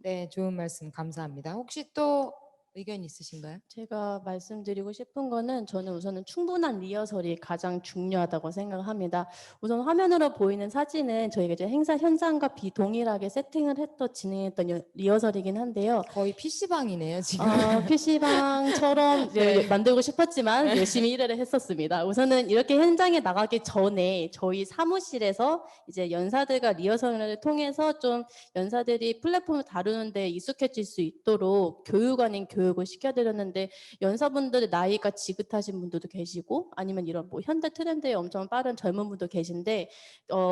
네, 좋은 말씀 감사합니다. 혹시 또 의견 있으신가요? 제가 말씀드리고 싶은 거는 저는 우선은 충분한 리허설이 가장 중요하다고 생각합니다. 우선 화면으로 보이는 사진은 저희가 이제 행사 현장과 비동일하게 세팅을 했던 진행했던 리허설이긴 한데요. 거의 PC방이네요, 지금. PC방처럼 네. 만들고 싶었지만 열심히 일을 했었습니다. 우선은 이렇게 현장에 나가기 전에 저희 사무실에서 이제 연사들과 리허설을 통해서 좀 연사들이 플랫폼을 다루는데 익숙해질 수 있도록 교육 아닌 교육을 시켜드렸는데 연사분들의 나이가 지긋하신 분들도 계시고 아니면 이런 뭐 현대 트렌드에 엄청 빠른 젊은 분도 계신데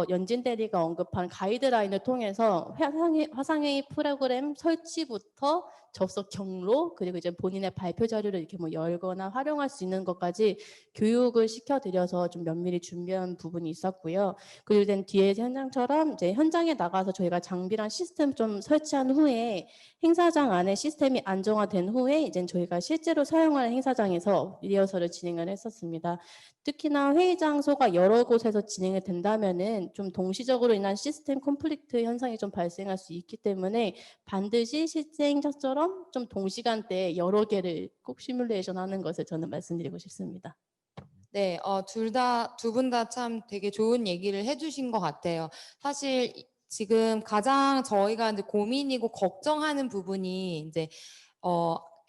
연진 대리가 언급한 가이드라인을 통해서 화상회의 프로그램 설치부터 접속 경로 그리고 이제 본인의 발표 자료를 이렇게 뭐 열거나 활용할 수 있는 것까지 교육을 시켜드려서 좀 면밀히 준비한 부분이 있었고요. 그리고 된 뒤에 현장처럼 이제 현장에 나가서 저희가 장비랑 시스템 좀 설치한 후에 행사장 안에 시스템이 안정화된 후에 이제 저희가 실제로 사용하는 행사장에서 리허설을 진행을 했었습니다. 특히나 회의 장소가 여러 곳에서 진행이 된다면은 좀 동시적으로 인한 시스템 콘플릭트 현상이 좀 발생할 수 있기 때문에 반드시 실제 행사처럼 좀 동시간대에 여러 개를 꼭 시뮬레이션 하는 것을 저는 말씀드리고 싶습니다. 네, 두 분 다 참 되게 좋은 얘기를 해주신 것 같아요. 사실 지금 가장 저희가 이제 고민이고 걱정하는 부분이 이제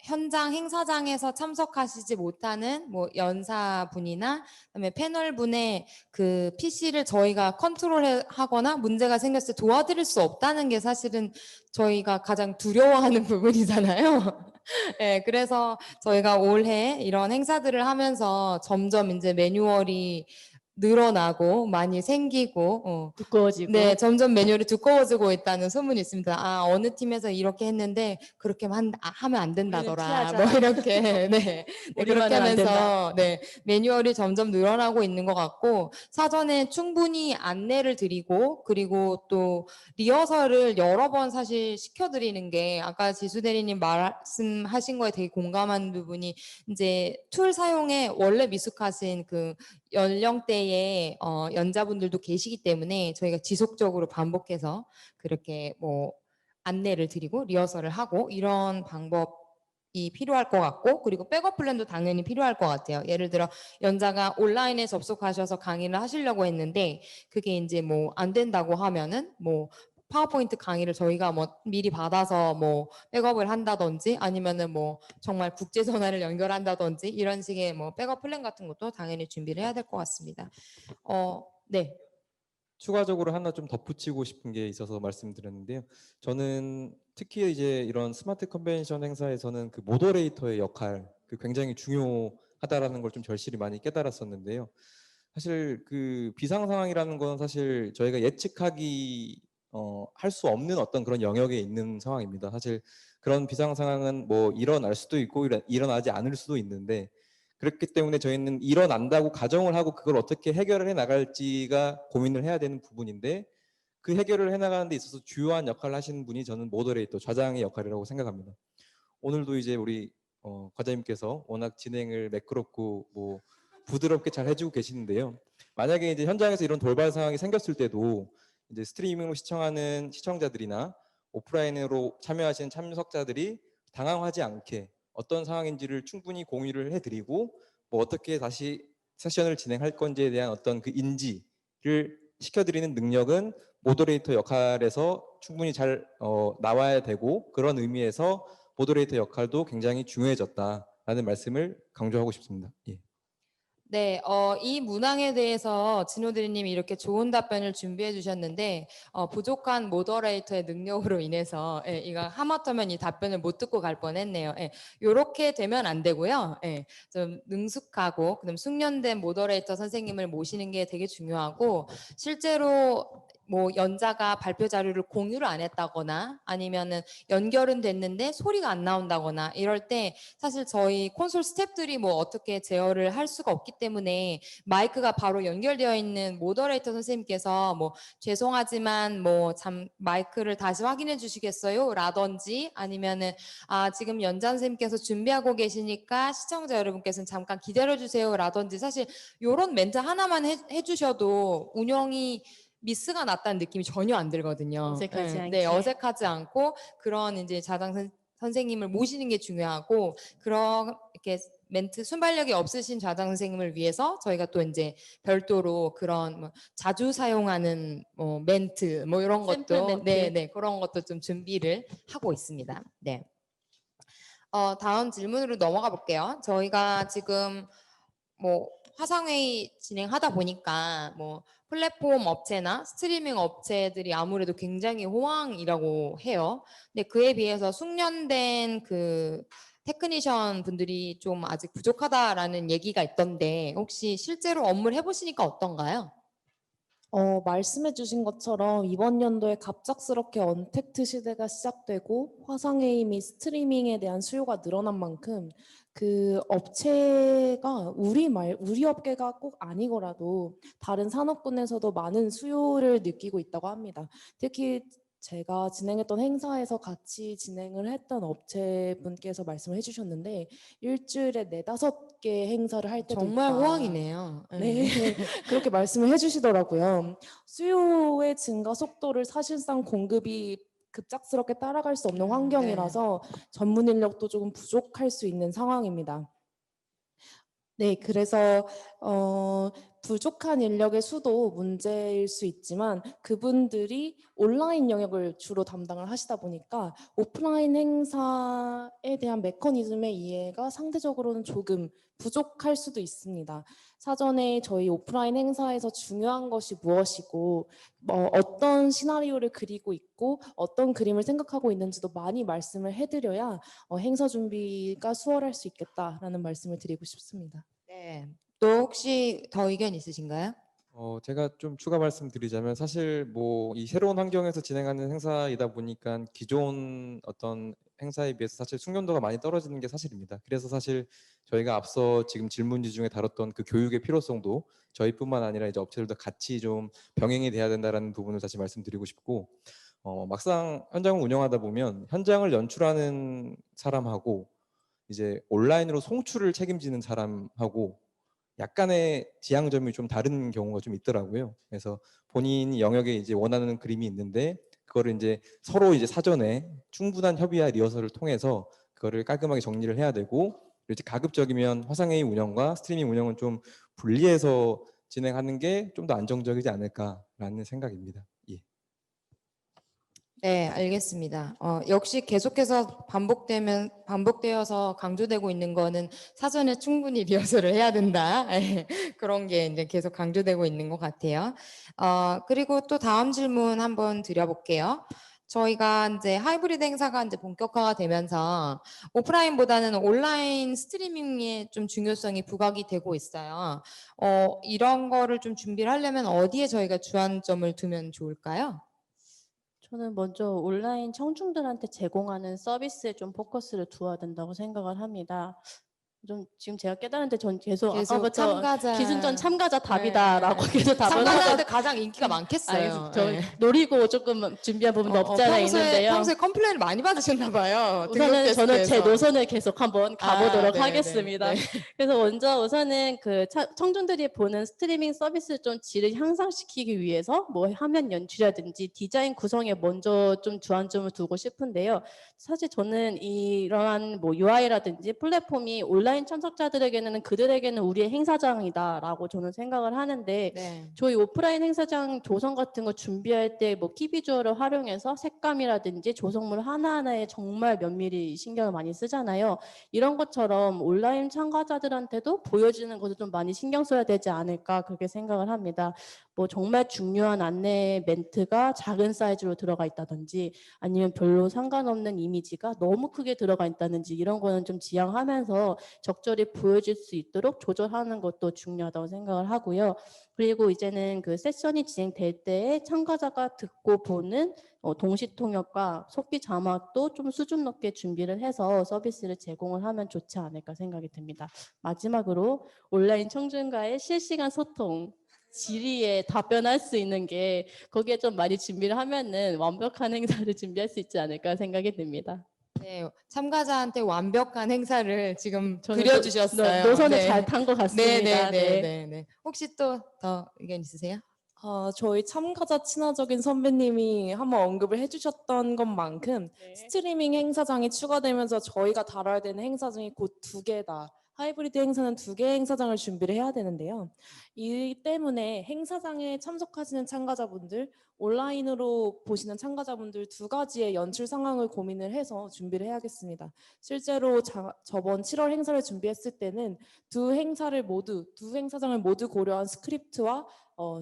현장 행사장에서 참석하시지 못하는 뭐 연사분이나 그다음에 패널분의 그 PC를 저희가 컨트롤하거나 문제가 생겼을 때 도와드릴 수 없다는 게 사실은 저희가 가장 두려워하는 부분이잖아요. 네, 그래서 저희가 올해 이런 행사들을 하면서 점점 이제 매뉴얼이 늘어나고 많이 생기고 두꺼워지고 네, 점점 매뉴얼이 두꺼워지고 있다는 소문이 있습니다. 아, 어느 팀에서 이렇게 했는데 그렇게 하면 안 된다더라. 피하자. 뭐 이렇게 네, 네 우리만은 그렇게 안 된다. 하면서 네, 매뉴얼이 점점 늘어나고 있는 것 같고 사전에 충분히 안내를 드리고 그리고 또 리허설을 여러 번 사실 시켜드리는 게 아까 지수 대리님 말씀하신 거에 되게 공감하는 부분이 이제 툴 사용에 원래 미숙하신 그 연령대의 연자분들도 계시기 때문에 저희가 지속적으로 반복해서 그렇게 뭐 안내를 드리고 리허설을 하고 이런 방법이 필요할 것 같고 그리고 백업 플랜도 당연히 필요할 것 같아요. 예를 들어 연자가 온라인에 접속하셔서 강의를 하시려고 했는데 그게 이제 뭐 안 된다고 하면은 뭐 파워포인트 강의를 저희가 뭐 미리 받아서 뭐 백업을 한다든지 아니면은 뭐 정말 국제 전화를 연결한다든지 이런 식의 뭐 백업 플랜 같은 것도 당연히 준비를 해야 될 것 같습니다. 네. 추가적으로 하나 좀 덧붙이고 싶은 게 있어서 말씀드렸는데요. 저는 특히 이제 이런 스마트 컨벤션 행사에서는 그 모더레이터의 역할, 그 굉장히 중요하다라는 걸 좀 절실히 많이 깨달았었는데요. 사실 그 비상 상황이라는 건 사실 저희가 예측하기 할 수 없는 어떤 그런 영역에 있는 상황입니다. 사실 그런 비상 상황은 뭐 일어날 수도 있고 일어나지 않을 수도 있는데 그렇기 때문에 저희는 일어난다고 가정을 하고 그걸 어떻게 해결을 해 나갈지가 고민을 해야 되는 부분인데 그 해결을 해 나가는 데 있어서 주요한 역할을 하시는 분이 저는 모더레이터, 좌장의 역할이라고 생각합니다. 오늘도 이제 우리 과장님께서 워낙 진행을 매끄럽고 뭐 부드럽게 잘 해주고 계시는데요. 만약에 이제 현장에서 이런 돌발 상황이 생겼을 때도 이제 스트리밍으로 시청하는 시청자들이나 오프라인으로 참여하시는 참석자들이 당황하지 않게 어떤 상황인지를 충분히 공유를 해드리고 뭐 어떻게 다시 세션을 진행할 건지에 대한 어떤 그 인지를 시켜드리는 능력은 모더레이터 역할에서 충분히 잘 나와야 되고 그런 의미에서 모더레이터 역할도 굉장히 중요해졌다라는 말씀을 강조하고 싶습니다. 예. 네, 이 문항에 대해서 진호드리님이 이렇게 좋은 답변을 준비해 주셨는데 부족한 모더레이터의 능력으로 인해서 이거 하마터면 이 답변을 못 듣고 갈 뻔했네요. 이렇게 되면 안 되고요. 좀 능숙하고 그다음 숙련된 모더레이터 선생님을 모시는 게 되게 중요하고 실제로 뭐 연자가 발표 자료를 공유를 안 했다거나 아니면은 연결은 됐는데 소리가 안 나온다거나 이럴 때 사실 저희 콘솔 스태프들이 뭐 어떻게 제어를 할 수가 없기 때문에 마이크가 바로 연결되어 있는 모더레이터 선생님께서 뭐 죄송하지만 뭐 참 마이크를 다시 확인해 주시겠어요? 라든지 아니면은 지금 연자 선생님께서 준비하고 계시니까 시청자 여러분께서는 잠깐 기다려 주세요. 라든지 사실 요런 멘트 하나만 해주셔도 운영이 미스가 났다는 느낌이 전혀 안 들거든요. 어색하지 네, 않게. 어색하지 않고 그런 이제 선생님을 모시는 게 중요하고 그런 이렇게 멘트 순발력이 없으신 좌장 선생님을 위해서 저희가 또 이제 별도로 그런 뭐 자주 사용하는 뭐 멘트 뭐 이런 샘플 것도 멘트. 네, 그런 것도 좀 준비를 하고 있습니다. 네. 다음 질문으로 넘어가 볼게요. 저희가 지금 뭐 화상회의 진행하다 보니까 뭐 플랫폼 업체나 스트리밍 업체들이 아무래도 굉장히 호황이라고 해요. 근데 그에 비해서 숙련된 그 테크니션 분들이 좀 아직 부족하다라는 얘기가 있던데 혹시 실제로 업무를 해보시니까 어떤가요? 말씀해 주신 것처럼 이번 연도에 갑작스럽게 언택트 시대가 시작되고 화상회의 및 스트리밍에 대한 수요가 늘어난 만큼 그 업체가 우리 업계가 꼭 아니더라도 다른 산업군에서도 많은 수요를 느끼고 있다고 합니다. 특히 제가 진행했던 행사에서 같이 진행을 했던 업체분께서 말씀을 해주셨는데 일주일에 4-5개 행사를 할 때도 정말 있다. 호황이네요. 네, 그렇게 말씀을 해주시더라고요. 수요의 증가 속도를 사실상 공급이 급작스럽게 따라갈 수 없는 네. 환경이라서 전문 인력도 조금 부족할 수 있는 상황입니다. 네, 그래서 부족한 인력의 수도 문제일 수 있지만 그분들이 온라인 영역을 주로 담당을 하시다 보니까 오프라인 행사에 대한 메커니즘의 이해가 상대적으로는 조금 부족할 수도 있습니다. 사전에 저희 오프라인 행사에서 중요한 것이 무엇이고 어떤 시나리오를 그리고 있고 어떤 그림을 생각하고 있는지도 많이 말씀을 해드려야 행사 준비가 수월할 수 있겠다라는 말씀을 드리고 싶습니다. 네. 또 혹시 더 의견 있으신가요? 제가 좀 추가 말씀드리자면 사실 뭐 이 새로운 환경에서 진행하는 행사이다 보니까 기존 어떤 행사에 비해서 사실 숙련도가 많이 떨어지는 게 사실입니다. 그래서 사실 저희가 앞서 지금 질문지 중에 다뤘던 그 교육의 필요성도 저희뿐만 아니라 이제 업체들도 같이 좀 병행이 돼야 된다라는 부분을 다시 말씀드리고 싶고 막상 현장을 운영하다 보면 현장을 연출하는 사람하고 이제 온라인으로 송출을 책임지는 사람하고 약간의 지향점이 좀 다른 경우가 좀 있더라고요. 그래서 본인 영역에 이제 원하는 그림이 있는데 그거를 이제 서로 이제 사전에 충분한 협의와 리허설을 통해서 그거를 깔끔하게 정리를 해야 되고 이제 가급적이면 화상회의 운영과 스트리밍 운영은 좀 분리해서 진행하는 게 좀 더 안정적이지 않을까라는 생각입니다. 예. 네, 알겠습니다. 역시 계속해서 반복되어서 강조되고 있는 거는 사전에 충분히 리허설을 해야 된다. 예, 그런 게 이제 계속 강조되고 있는 것 같아요. 그리고 또 다음 질문 한번 드려볼게요. 저희가 이제 하이브리드 행사가 이제 본격화가 되면서 오프라인보다는 온라인 스트리밍의 좀 중요성이 부각이 되고 있어요. 이런 거를 좀 준비를 하려면 어디에 저희가 주안점을 두면 좋을까요? 저는 먼저 온라인 청중들한테 제공하는 서비스에 좀 포커스를 두어야 된다고 생각을 합니다. 좀 지금 제가 깨달은데 전 계속 아까부터 참가자 기승전 참가자 네, 답이다라고 네. 계속 답을 참가자한테 하고 가장 인기가 많겠어요. 알겠습니다. 저 네. 노리고 조금 준비한 부분도 없지 않아 있는데요. 평소에 컴플레인을 많이 받으셨나 봐요. 우선은 저는 제 등록 노선을 계속 한번 가보도록 네, 하겠습니다. 네. 그래서 먼저 우선은 그 청중들이 보는 스트리밍 서비스 좀 질을 향상시키기 위해서 뭐 화면 연출이라든지 디자인 구성에 먼저 좀 주안점을 두고 싶은데요. 사실 저는 이러한 뭐 UI라든지 플랫폼이 온라인 참석자들에게는 그들에게는 우리의 행사장이다라고 저는 생각을 하는데 네. 저희 오프라인 행사장 조성 같은 거 준비할 때 뭐 키비주얼을 활용해서 색감이라든지 조성물 하나하나에 정말 면밀히 신경을 많이 쓰잖아요. 이런 것처럼 온라인 참가자들한테도 보여지는 것을 좀 많이 신경 써야 되지 않을까 그렇게 생각을 합니다. 뭐 정말 중요한 안내 멘트가 작은 사이즈로 들어가 있다든지 아니면 별로 상관없는 이미지가 너무 크게 들어가 있다든지 이런 거는 좀 지양하면서 적절히 보여질 수 있도록 조절하는 것도 중요하다고 생각을 하고요. 그리고 이제는 그 세션이 진행될 때에 참가자가 듣고 보는 동시 통역과 속기 자막도 좀 수준 높게 준비를 해서 서비스를 제공을 하면 좋지 않을까 생각이 듭니다. 마지막으로 온라인 청중과의 실시간 소통 질의에 답변할 수 있는 게 거기에 좀 많이 준비를 하면은 완벽한 행사를 준비할 수 있지 않을까 생각이 듭니다. 네, 참가자한테 완벽한 행사를 지금 저는 그려주셨어요. 노선을 네. 잘 탄 것 같습니다. 네. 혹시 또 더 의견 있으세요? 저희 참가자 친화적인 선배님이 한번 언급을 해주셨던 것만큼 스트리밍 행사장이 추가되면서 저희가 다뤄야 되는 행사 중에 곧 2개다. 하이브리드 행사는 2개의 행사장을 준비를 해야 되는데요. 이 때문에 행사장에 참석하시는 참가자분들, 온라인으로 보시는 참가자분들 2가지의 연출 상황을 고민을 해서 준비를 해야겠습니다. 실제로 저번 7월 행사를 준비했을 때는 두 행사장을 모두 고려한 스크립트와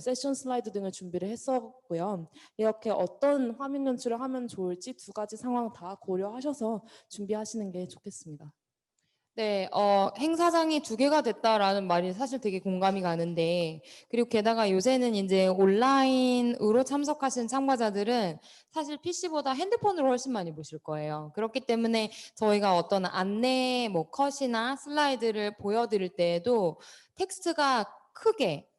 세션 슬라이드 등을 준비를 했었고요. 이렇게 어떤 화면 연출을 하면 좋을지 2가지 상황 다 고려하셔서 준비하시는 게 좋겠습니다. 네, 행사장이 2개가 됐다라는 말이 사실 되게 공감이 가는데, 그리고 게다가 요새는 이제 온라인으로 참석하신 참가자들은 사실 PC보다 핸드폰으로 훨씬 많이 보실 거예요. 그렇기 때문에 저희가 어떤 안내 뭐 컷이나 슬라이드를 보여드릴 때에도 텍스트가 크게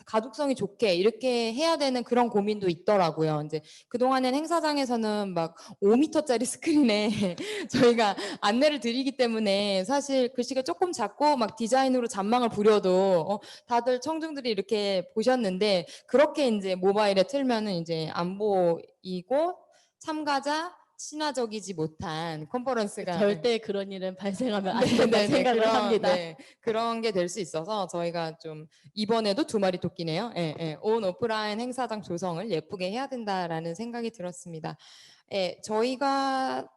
가독성이 좋게 이렇게 해야 되는 그런 고민도 있더라고요. 이제 그동안엔 행사장에서는 막 5m짜리 스크린에 저희가 안내를 드리기 때문에 사실 글씨가 조금 작고 막 디자인으로 잔망을 부려도 다들 청중들이 이렇게 보셨는데, 그렇게 이제 모바일에 틀면은 이제 안 보이고 참가자 친화적이지 못한 컨퍼런스가 절대 그런 일은 발생하면 안 네, 된다 네, 네, 생각을 합니다. 그런 게 될 수 있어서 저희가 좀 이번에도 2마리 토끼네요. 온 오프라인 행사장 조성을 예쁘게 해야 된다라는 생각이 들었습니다. 저희가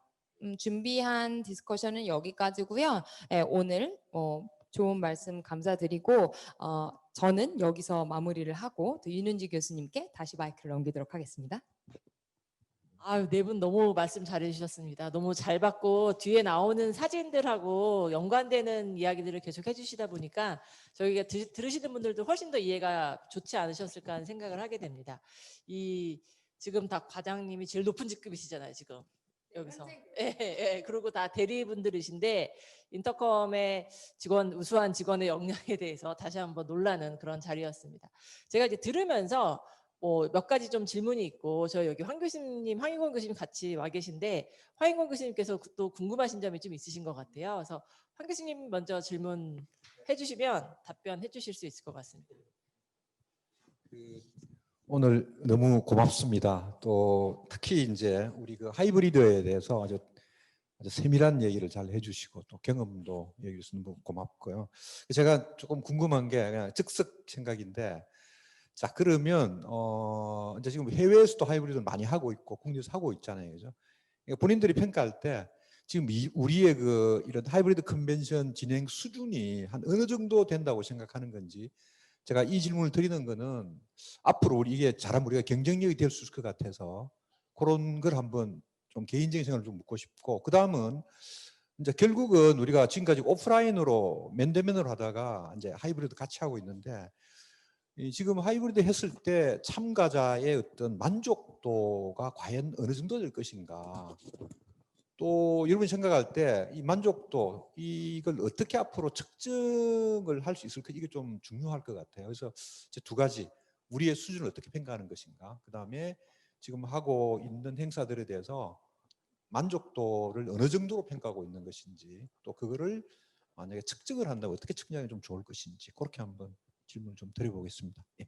준비한 디스커션은 여기까지고요. 오늘 좋은 말씀 감사드리고 저는 여기서 마무리를 하고 또 윤은지 교수님께 다시 마이크를 넘기도록 하겠습니다. 아유, 4분 너무 말씀 잘해주셨습니다. 너무 잘 받고 뒤에 나오는 사진들하고 연관되는 이야기들을 계속 해주시다 보니까 저희가 들으시는 분들도 훨씬 더 이해가 좋지 않으셨을까 하는 생각을 하게 됩니다. 지금 다 과장님이 제일 높은 직급이시잖아요, 지금 여기서. 예. 그리고 다 대리분들이신데 인터컴의 우수한 직원의 역량에 대해서 다시 한번 놀라는 그런 자리였습니다. 제가 이제 들으면서 몇 가지 좀 질문이 있고, 저희 여기 황인권 교수님 같이 와 계신데 황인권 교수님께서 또 궁금하신 점이 좀 있으신 것 같아요. 그래서 황 교수님 먼저 질문 해주시면 답변해 주실 수 있을 것 같습니다. 오늘 너무 고맙습니다. 또 특히 이제 우리 그 하이브리드에 대해서 아주 세밀한 얘기를 잘 해주시고 또 경험도 얘기해 주셔서 너무 고맙고요. 제가 조금 궁금한 게 그냥 즉석 생각인데, 자 그러면 이제 지금 해외에서도 하이브리드를 많이 하고 있고 국내에서 하고 있잖아요, 그죠? 그러니까 본인들이 평가할 때 지금 우리의 그 이런 하이브리드 컨벤션 진행 수준이 한 어느 정도 된다고 생각하는 건지, 제가 이 질문을 드리는 거는 앞으로 이게 잘하면 우리가 경쟁력이 될 수 있을 것 같아서 그런 걸 한번 좀 개인적인 생각을 좀 묻고 싶고, 그 다음은 이제 결국은 우리가 지금까지 오프라인으로 맨대면으로 하다가 이제 하이브리드 같이 하고 있는데, 지금 하이브리드 했을 때 참가자의 어떤 만족도가 과연 어느 정도 될 것인가, 또 여러분이 생각할 때 이 만족도 이걸 어떻게 앞으로 측정을 할 수 있을까, 이게 좀 중요할 것 같아요. 그래서 이제 2가지, 우리의 수준을 어떻게 평가하는 것인가, 그 다음에 지금 하고 있는 행사들에 대해서 만족도를 어느 정도로 평가하고 있는 것인지, 또 그거를 만약에 측정을 한다면 어떻게 측정하면 좀 좋을 것인지, 그렇게 한번 질문을 좀 드려보겠습니다. 예.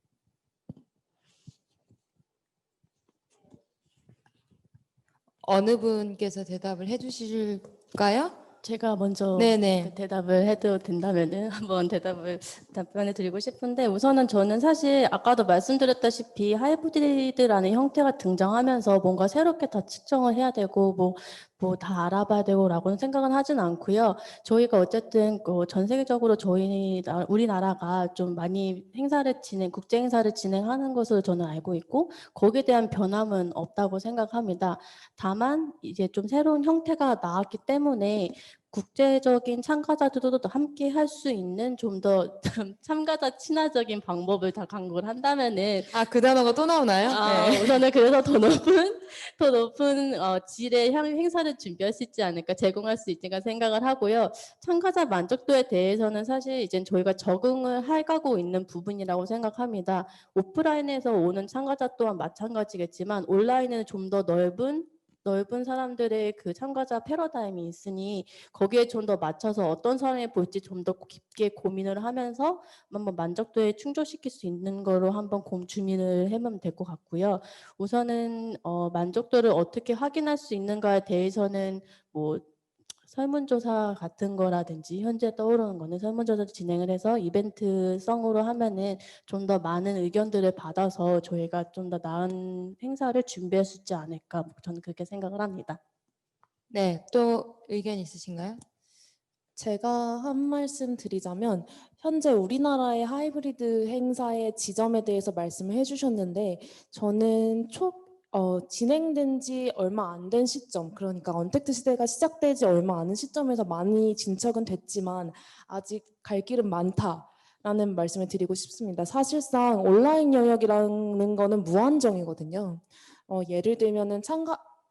어느 분께서 대답을 해주실까요? 제가 먼저 네네. 대답을 해도 된다면은 한번 답변해 드리고 싶은데, 우선은 저는 사실 아까도 말씀드렸다시피 하이브리드라는 형태가 등장하면서 뭔가 새롭게 다 측정을 해야 되고 뭐 다 알아봐야 되고라고는 생각은 하진 않고요. 저희가 어쨌든 전 세계적으로 우리나라가 좀 많이 국제 행사를 진행하는 것으로 저는 알고 있고, 거기에 대한 변함은 없다고 생각합니다. 다만 이제 좀 새로운 형태가 나왔기 때문에 국제적인 참가자들도 함께 할 수 있는 좀 더 참가자 친화적인 방법을 다 강구를 한다면은, 그 단어가 또 나오나요? 네. 우선은 그래서 더 높은 질의 행사를 준비할 수 있지 않을까, 제공할 수 있을까 생각을 하고요. 참가자 만족도에 대해서는 사실 이제 저희가 적응을 해가고 있는 부분이라고 생각합니다. 오프라인에서 오는 참가자 또한 마찬가지겠지만 온라인은 좀 더 넓은 넓은 사람들의 그 참가자 패러다임이 있으니 거기에 좀 더 맞춰서 어떤 사람이 볼지 좀 더 깊게 고민을 하면서 한번 만족도에 충족시킬 수 있는 거로 한번 고민을 해보면 될 것 같고요. 우선은 만족도를 어떻게 확인할 수 있는가에 대해서는 뭐 설문조사 같은 거라든지 현재 떠오르는 거는 설문조사 진행을 해서 이벤트성으로 하면은 좀 더 많은 의견들을 받아서 저희가 좀 더 나은 행사를 준비할 수 있지 않을까 저는 그렇게 생각을 합니다. 네, 또 의견 있으신가요? 제가 한 말씀 드리자면 현재 우리나라의 하이브리드 행사의 지점에 대해서 말씀을 해주셨는데 저는 진행된 지 얼마 안 된 시점, 그러니까 언택트 시대가 시작되지 얼마 안 된 시점에서 많이 진척은 됐지만 아직 갈 길은 많다라는 말씀을 드리고 싶습니다. 사실상 온라인 영역이라는 거는 무한정이거든요. 예를 들면은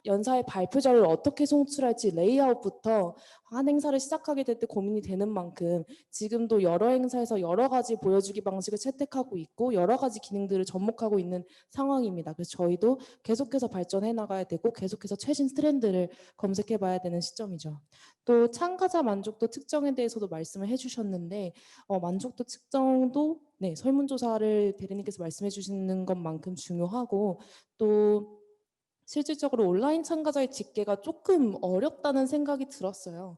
연사의 발표 자료를 어떻게 송출할지 레이아웃부터 한 행사를 시작하게 될 때 고민이 되는 만큼 지금도 여러 행사에서 여러 가지 보여주기 방식을 채택하고 있고 여러 가지 기능들을 접목하고 있는 상황입니다. 그래서 저희도 계속해서 발전해 나가야 되고 계속해서 최신 트렌드를 검색해 봐야 되는 시점이죠. 또 참가자 만족도 측정에 대해서도 말씀을 해주셨는데 만족도 측정도 네, 설문조사를 대리님께서 말씀해 주시는 것만큼 중요하고 또 실질적으로 온라인 참가자의 집계가 조금 어렵다는 생각이 들었어요.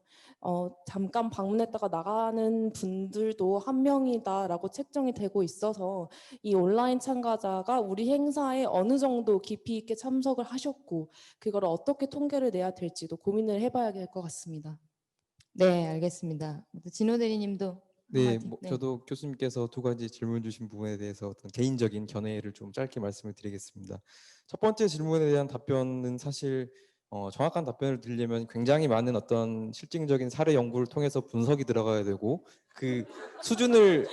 잠깐 방문했다가 나가는 분들도 한 명이다라고 책정이 되고 있어서 이 온라인 참가자가 우리 행사에 어느 정도 깊이 있게 참석을 하셨고 그걸 어떻게 통계를 내야 될지도 고민을 해봐야 될 것 같습니다. 네, 알겠습니다. 진호 대리님도 네, 한마디. 네. 저도 교수님께서 두 가지 질문 주신 부분에 대해서 어떤 개인적인 견해를 좀 짧게 말씀을 드리겠습니다. 첫 번째 질문에 대한 답변은 사실 정확한 답변을 드리려면 굉장히 많은 어떤 실증적인 사례 연구를 통해서 분석이 들어가야 되고 그 수준을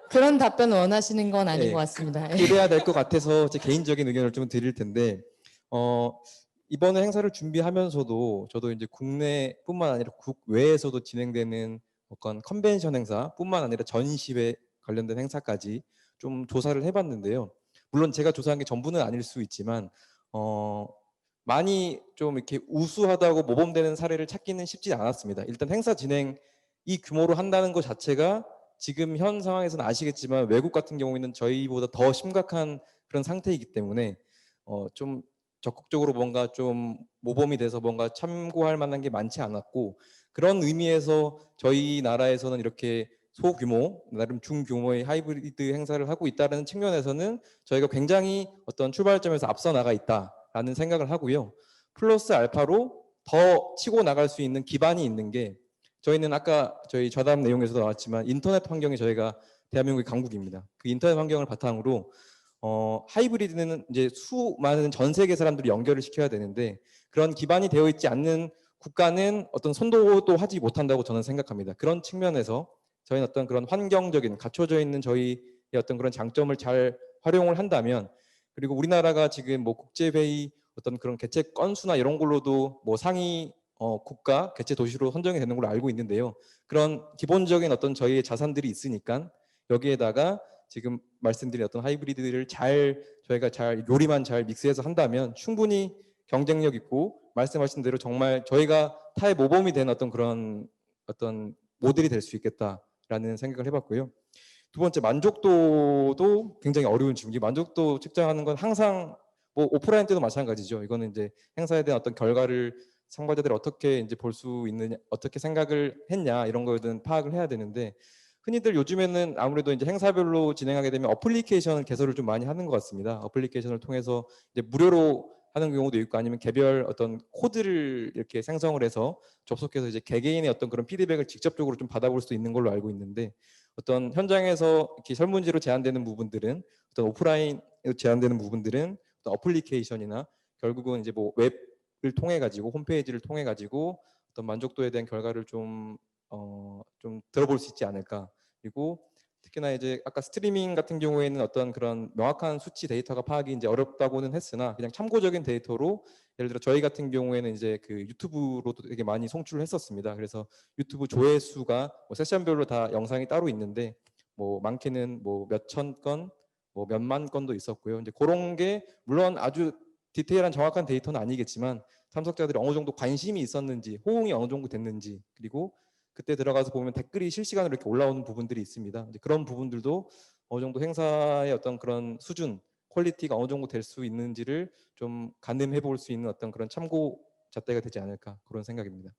그런 답변 원하시는 건 아닌 예, 것 같습니다. 그래야 될 것 같아서 제 개인적인 의견을 좀 드릴 텐데 이번에 행사를 준비하면서도 저도 이제 국내뿐만 아니라 국외에서도 진행되는 어떤 컨벤션 행사뿐만 아니라 전시회 관련된 행사까지 좀 조사를 해봤는데요. 물론 제가 조사한 게 전부는 아닐 수 있지만 많이 좀 이렇게 우수하다고 모범되는 사례를 찾기는 쉽지 않았습니다. 일단 행사 진행 이 규모로 한다는 것 자체가 지금 현 상황에서는 아시겠지만 외국 같은 경우에는 저희보다 더 심각한 그런 상태이기 때문에 좀 적극적으로 뭔가 좀 모범이 돼서 뭔가 참고할 만한 게 많지 않았고 그런 의미에서 저희 나라에서는 이렇게 소규모, 나름 중규모의 하이브리드 행사를 하고 있다는 측면에서는 저희가 굉장히 어떤 출발점에서 앞서 나가 있다라는 생각을 하고요. 플러스 알파로 더 치고 나갈 수 있는 기반이 있는 게 저희는 아까 저희 좌담 내용에서도 나왔지만 인터넷 환경이 저희가 대한민국의 강국입니다. 그 인터넷 환경을 바탕으로 하이브리드는 이제 수많은 전 세계 사람들이 연결을 시켜야 되는데 그런 기반이 되어 있지 않는 국가는 어떤 선도도 하지 못한다고 저는 생각합니다. 그런 측면에서 저희는 어떤 그런 환경적인 갖춰져 있는 저희의 어떤 그런 장점을 잘 활용을 한다면 그리고 우리나라가 지금 뭐 국제회의 어떤 그런 개최 건수나 이런 걸로도 뭐 상위 국가 개최 도시로 선정이 되는 걸로 알고 있는데요. 그런 기본적인 어떤 저희의 자산들이 있으니까 여기에다가 지금 말씀드린 어떤 하이브리드를 저희가 잘 요리만 잘 믹스해서 한다면 충분히 경쟁력 있고 말씀하신 대로 정말 저희가 타의 모범이 된 어떤 그런 어떤 모델이 될 수 있겠다라는 생각을 해봤고요. 두 번째 만족도도 굉장히 어려운 질문이 만족도 측정하는 건 항상 뭐 오프라인 때도 마찬가지죠. 이거는 이제 행사에 대한 어떤 결과를 참가자들이 어떻게 이제 볼 수 있느냐, 어떻게 생각을 했냐 이런 거에는 파악을 해야 되는데 흔히들 요즘에는 아무래도 이제 행사별로 진행하게 되면 어플리케이션 개설을 좀 많이 하는 것 같습니다. 어플리케이션을 통해서 이제 무료로 하는 경우도 있고 아니면 개별 어떤 코드를 이렇게 생성을 해서 접속해서 이제 개개인의 어떤 그런 피드백을 직접적으로 좀 받아볼 수 있는 걸로 알고 있는데 어떤 현장에서 이렇게 설문지로 제한되는 부분들은 어떤 오프라인으로 제한되는 부분들은 어떤 어플리케이션이나 결국은 이제 뭐 웹을 통해 가지고 홈페이지를 통해 가지고 어떤 만족도에 대한 결과를 좀 들어볼 수 있지 않을까. 그리고 특히나 이제 아까 스트리밍 같은 경우에는 어떤 그런 명확한 수치 데이터가 파악이 이제 어렵다고는 했으나 그냥 참고적인 데이터로 예를 들어 저희 같은 경우에는 이제 그 유튜브로도 되게 많이 송출을 했었습니다. 그래서 유튜브 조회수가 뭐 세션별로 다 영상이 따로 있는데 뭐 많게는 뭐 몇천 건, 뭐 몇만 건도 있었고요. 이제 그런 게 물론 아주 디테일한 정확한 데이터는 아니겠지만 참석자들이 어느 정도 관심이 있었는지, 호응이 어느 정도 됐는지, 그리고 그때 들어가서 보면 댓글이 실시간으로 이렇게 올라오는 부분들이 있습니다. 이제 그런 부분들도 어느 정도 행사의 어떤 그런 수준, 퀄리티가 어느 정도 될 수 있는지를 좀 가늠해 볼 수 있는 어떤 그런 참고 잣대가 되지 않을까, 그런 생각입니다.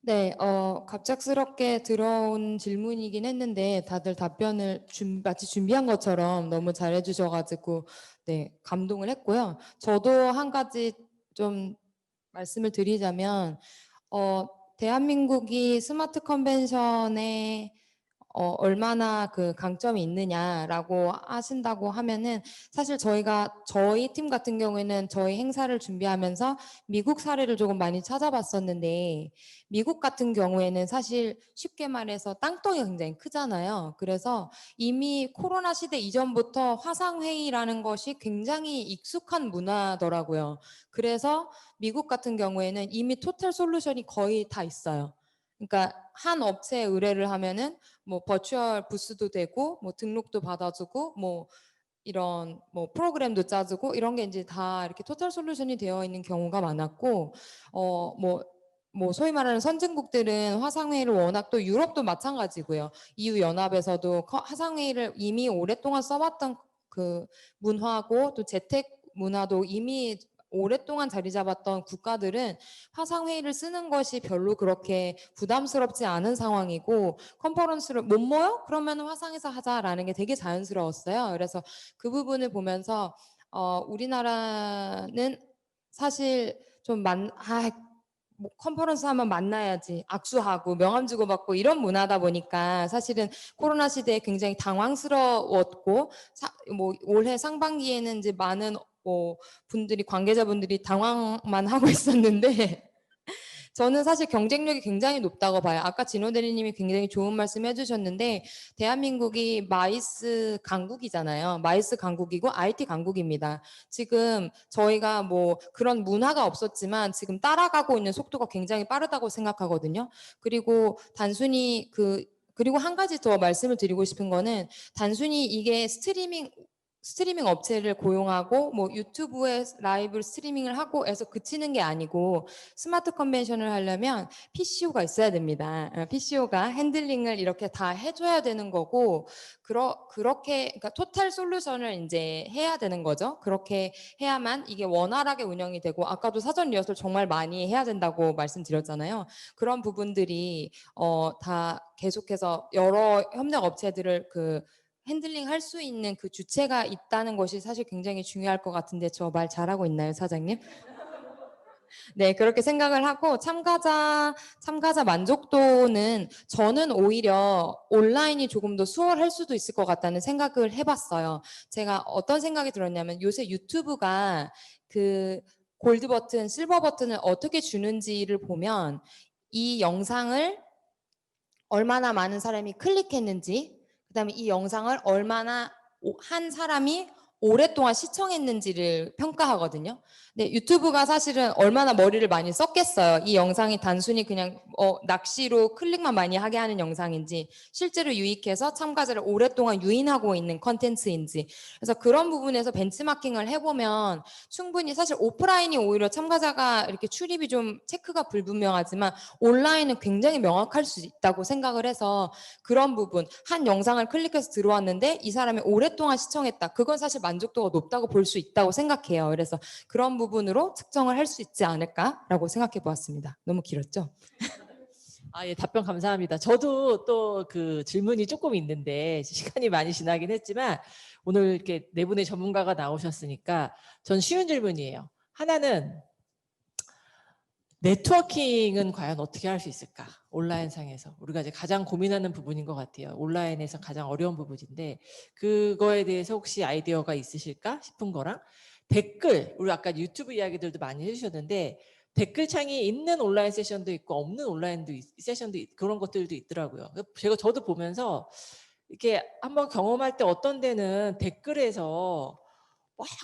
네, 갑작스럽게 들어온 질문이긴 했는데 다들 답변을 마치 준비한 것처럼 너무 잘해 주셔가지고 네, 감동을 했고요. 저도 한 가지 좀 말씀을 드리자면 대한민국이 스마트 컨벤션에 얼마나 그 강점이 있느냐라고 하신다고 하면은 사실 저희 팀 같은 경우에는 저희 행사를 준비하면서 미국 사례를 조금 많이 찾아봤었는데 미국 같은 경우에는 사실 쉽게 말해서 땅덩이가 굉장히 크잖아요. 그래서 이미 코로나 시대 이전부터 화상회의라는 것이 굉장히 익숙한 문화더라고요. 그래서 미국 같은 경우에는 이미 토탈 솔루션이 거의 다 있어요. 그러니까 한 업체에 의뢰를 하면은 뭐 버추얼 부스도 되고 뭐 등록도 받아주고 뭐 이런 뭐 프로그램도 짜주고 이런 게 이제 다 이렇게 토탈 솔루션이 되어 있는 경우가 많았고 뭐 소위 말하는 선진국들은 화상회의를 워낙 또 유럽도 마찬가지고요. EU 연합에서도 화상회의를 이미 오랫동안 써왔던 그 문화고 또 재택 문화도 이미 오랫동안 자리 잡았던 국가들은 화상회의를 쓰는 것이 별로 그렇게 부담스럽지 않은 상황이고 컨퍼런스를 못 모여? 그러면 화상에서 하자라는 게 되게 자연스러웠어요. 그래서 그 부분을 보면서 우리나라는 사실 좀 뭐 컨퍼런스 하면 만나야지 악수하고 명함 주고받고 이런 문화다 보니까 사실은 코로나 시대에 굉장히 당황스러웠고 뭐 올해 상반기에는 이제 많은 분들이 관계자분들이 당황만 하고 있었는데 저는 사실 경쟁력이 굉장히 높다고 봐요. 아까 진호 대리님이 굉장히 좋은 말씀 해주셨는데 대한민국이 마이스 강국이잖아요. 마이스 강국이고 IT 강국입니다. 지금 저희가 뭐 그런 문화가 없었지만 지금 따라가고 있는 속도가 굉장히 빠르다고 생각하거든요. 그리고 단순히 그리고 한 가지 더 말씀을 드리고 싶은 거는 단순히 이게 스트리밍 업체를 고용하고 뭐 유튜브에 라이브 스트리밍을 하고 해서 그치는 게 아니고 스마트 컨벤션을 하려면 PCO가 있어야 됩니다. PCO가 핸들링을 이렇게 다 해줘야 되는 거고 그렇게 그러니까 토탈 솔루션을 이제 해야 되는 거죠. 그렇게 해야만 이게 원활하게 운영이 되고 아까도 사전 리허설 정말 많이 해야 된다고 말씀드렸잖아요. 그런 부분들이 다 계속해서 여러 협력 업체들을 핸들링 할 수 있는 그 주체가 있다는 것이 사실 굉장히 중요할 것 같은데 저 말 잘하고 있나요, 사장님? 네, 그렇게 생각을 하고 참가자 만족도는 저는 오히려 온라인이 조금 더 수월할 수도 있을 것 같다는 생각을 해봤어요. 제가 어떤 생각이 들었냐면 요새 유튜브가 그 골드 버튼, 실버 버튼을 어떻게 주는지를 보면 이 영상을 얼마나 많은 사람이 클릭했는지, 그다음에 이 영상을 얼마나 한 사람이 오랫동안 시청했는지를 평가하거든요. 근데 유튜브가 사실은 얼마나 머리를 많이 썼겠어요. 이 영상이 단순히 그냥 낚시로 클릭만 많이 하게 하는 영상인지 실제로 유익해서 참가자를 오랫동안 유인하고 있는 컨텐츠인지 그래서 그런 부분에서 벤치마킹을 해보면 충분히 사실 오프라인이 오히려 참가자가 이렇게 출입이 좀 체크가 불분명하지만 온라인은 굉장히 명확할 수 있다고 생각을 해서 그런 부분 한 영상을 클릭해서 들어왔는데 이 사람이 오랫동안 시청했다. 그건 사실 만족도가 높다고 볼 수 있다고 생각해요. 그래서 그런 부분으로 측정을 할 수 있지 않을까라고 생각해 보았습니다. 너무 길었죠? 예, 답변 감사합니다. 저도 또 그 질문이 조금 있는데 시간이 많이 지나긴 했지만 오늘 이렇게 네 분의 전문가가 나오셨으니까 전 쉬운 질문이에요. 하나는 네트워킹은 과연 어떻게 할 수 있을까? 온라인상에서. 우리가 이제 가장 고민하는 부분인 것 같아요. 온라인에서 가장 어려운 부분인데 그거에 대해서 혹시 아이디어가 있으실까 싶은 거랑 댓글, 우리 아까 유튜브 이야기들도 많이 해주셨는데 댓글창이 있는 온라인 세션도 있고 없는 온라인 세션도 그런 것들도 있더라고요. 저도 보면서 이렇게 한번 경험할 때 어떤 데는 댓글에서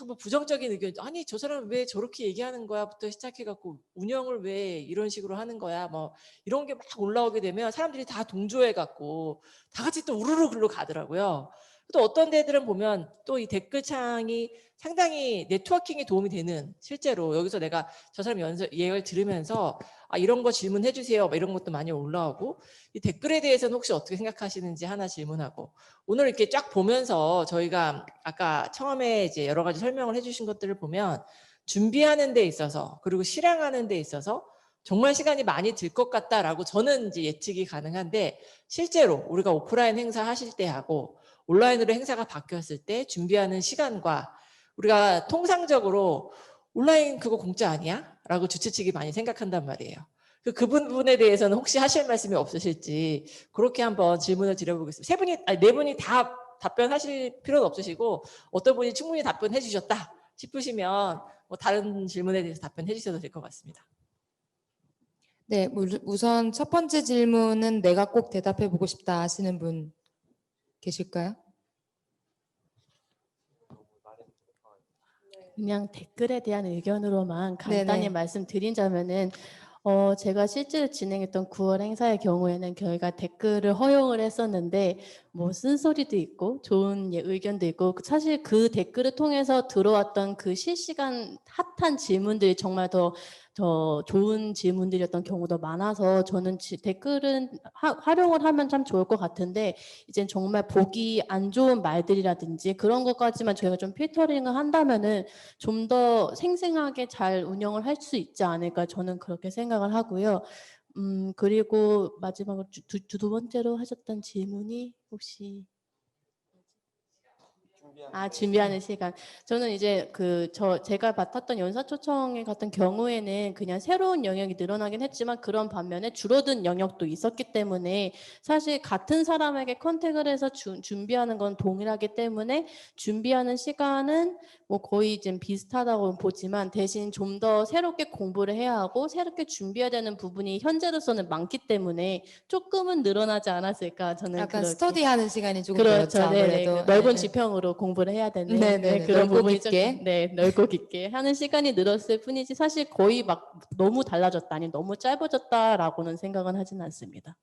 뭐 부정적인 의견, 아니 저 사람은 왜 저렇게 얘기하는 거야부터 시작해갖고 운영을 왜 이런 식으로 하는 거야 뭐 이런 게 막 올라오게 되면 사람들이 다 동조해갖고 다 같이 또 우르르 글로 가더라고요. 또 어떤 데들은 보면 또 이 댓글창이 상당히 네트워킹에 도움이 되는, 실제로 여기서 내가 저 사람 예열 들으면서 아, 이런 거 질문해 주세요, 막 이런 것도 많이 올라오고, 이 댓글에 대해서는 혹시 어떻게 생각하시는지 하나 질문하고, 오늘 이렇게 쫙 보면서 저희가 아까 처음에 이제 여러 가지 설명을 해주신 것들을 보면 준비하는 데 있어서 그리고 실행하는 데 있어서 정말 시간이 많이 들 것 같다라고 저는 이제 예측이 가능한데, 실제로 우리가 오프라인 행사 하실 때 하고 온라인으로 행사가 바뀌었을 때 준비하는 시간과, 우리가 통상적으로 온라인 그거 공짜 아니야? 라고 주최 측이 많이 생각한단 말이에요. 그 부분에 대해서는 혹시 하실 말씀이 없으실지 그렇게 한번 질문을 드려보겠습니다. 세 분이, 아니, 네 분이 다 답변하실 필요는 없으시고 어떤 분이 충분히 답변해 주셨다 싶으시면 뭐 다른 질문에 대해서 답변해 주셔도 될 것 같습니다. 네, 우선 첫 번째 질문은 내가 꼭 대답해 보고 싶다 하시는 분 계실까요? 그냥 댓글에 대한 의견으로만 간단히 네네. 말씀드리자면은 제가 실제로 진행했던 9월 행사의 경우에는 저희가 댓글을 허용을 했었는데 뭐 쓴소리도 있고 좋은 의견도 있고, 사실 그 댓글을 통해서 들어왔던 그 실시간 핫한 질문들이 정말 더 좋은 질문들이었던 경우도 많아서 저는 댓글은 활용을 하면 참 좋을 것 같은데, 이젠 정말 보기 안 좋은 말들이라든지 그런 것까지만 저희가 좀 필터링을 한다면은 좀 더 생생하게 잘 운영을 할 수 있지 않을까, 저는 그렇게 생각을 하고요. 그리고 마지막으로 두 번째로 하셨던 질문이 혹시 준비하는 시간. 저는 이제 제가 맡았던 연사초청에 같은 경우에는 그냥 새로운 영역이 늘어나긴 했지만 그런 반면에 줄어든 영역도 있었기 때문에 사실 같은 사람에게 컨택을 해서 준비하는 건 동일하기 때문에 준비하는 시간은 뭐 거의 좀 비슷하다고 보지만, 대신 좀 더 새롭게 공부를 해야 하고 새롭게 준비해야 되는 부분이 현재로서는 많기 때문에 조금은 늘어나지 않았을까, 저는 약간 그렇게. 스터디하는 시간이 조금 그렇죠. 늘었죠. 네네. 아무래도. 넓은 네, 네. 지평으로 공부를 해야 되는 네네네. 그런 넓고 부분이 깊게. 조금, 넓고 깊게 하는 시간이 늘었을 뿐이지 사실 거의 막 너무 달라졌다, 아니 너무 짧아졌다라고는 생각은 하진 않습니다.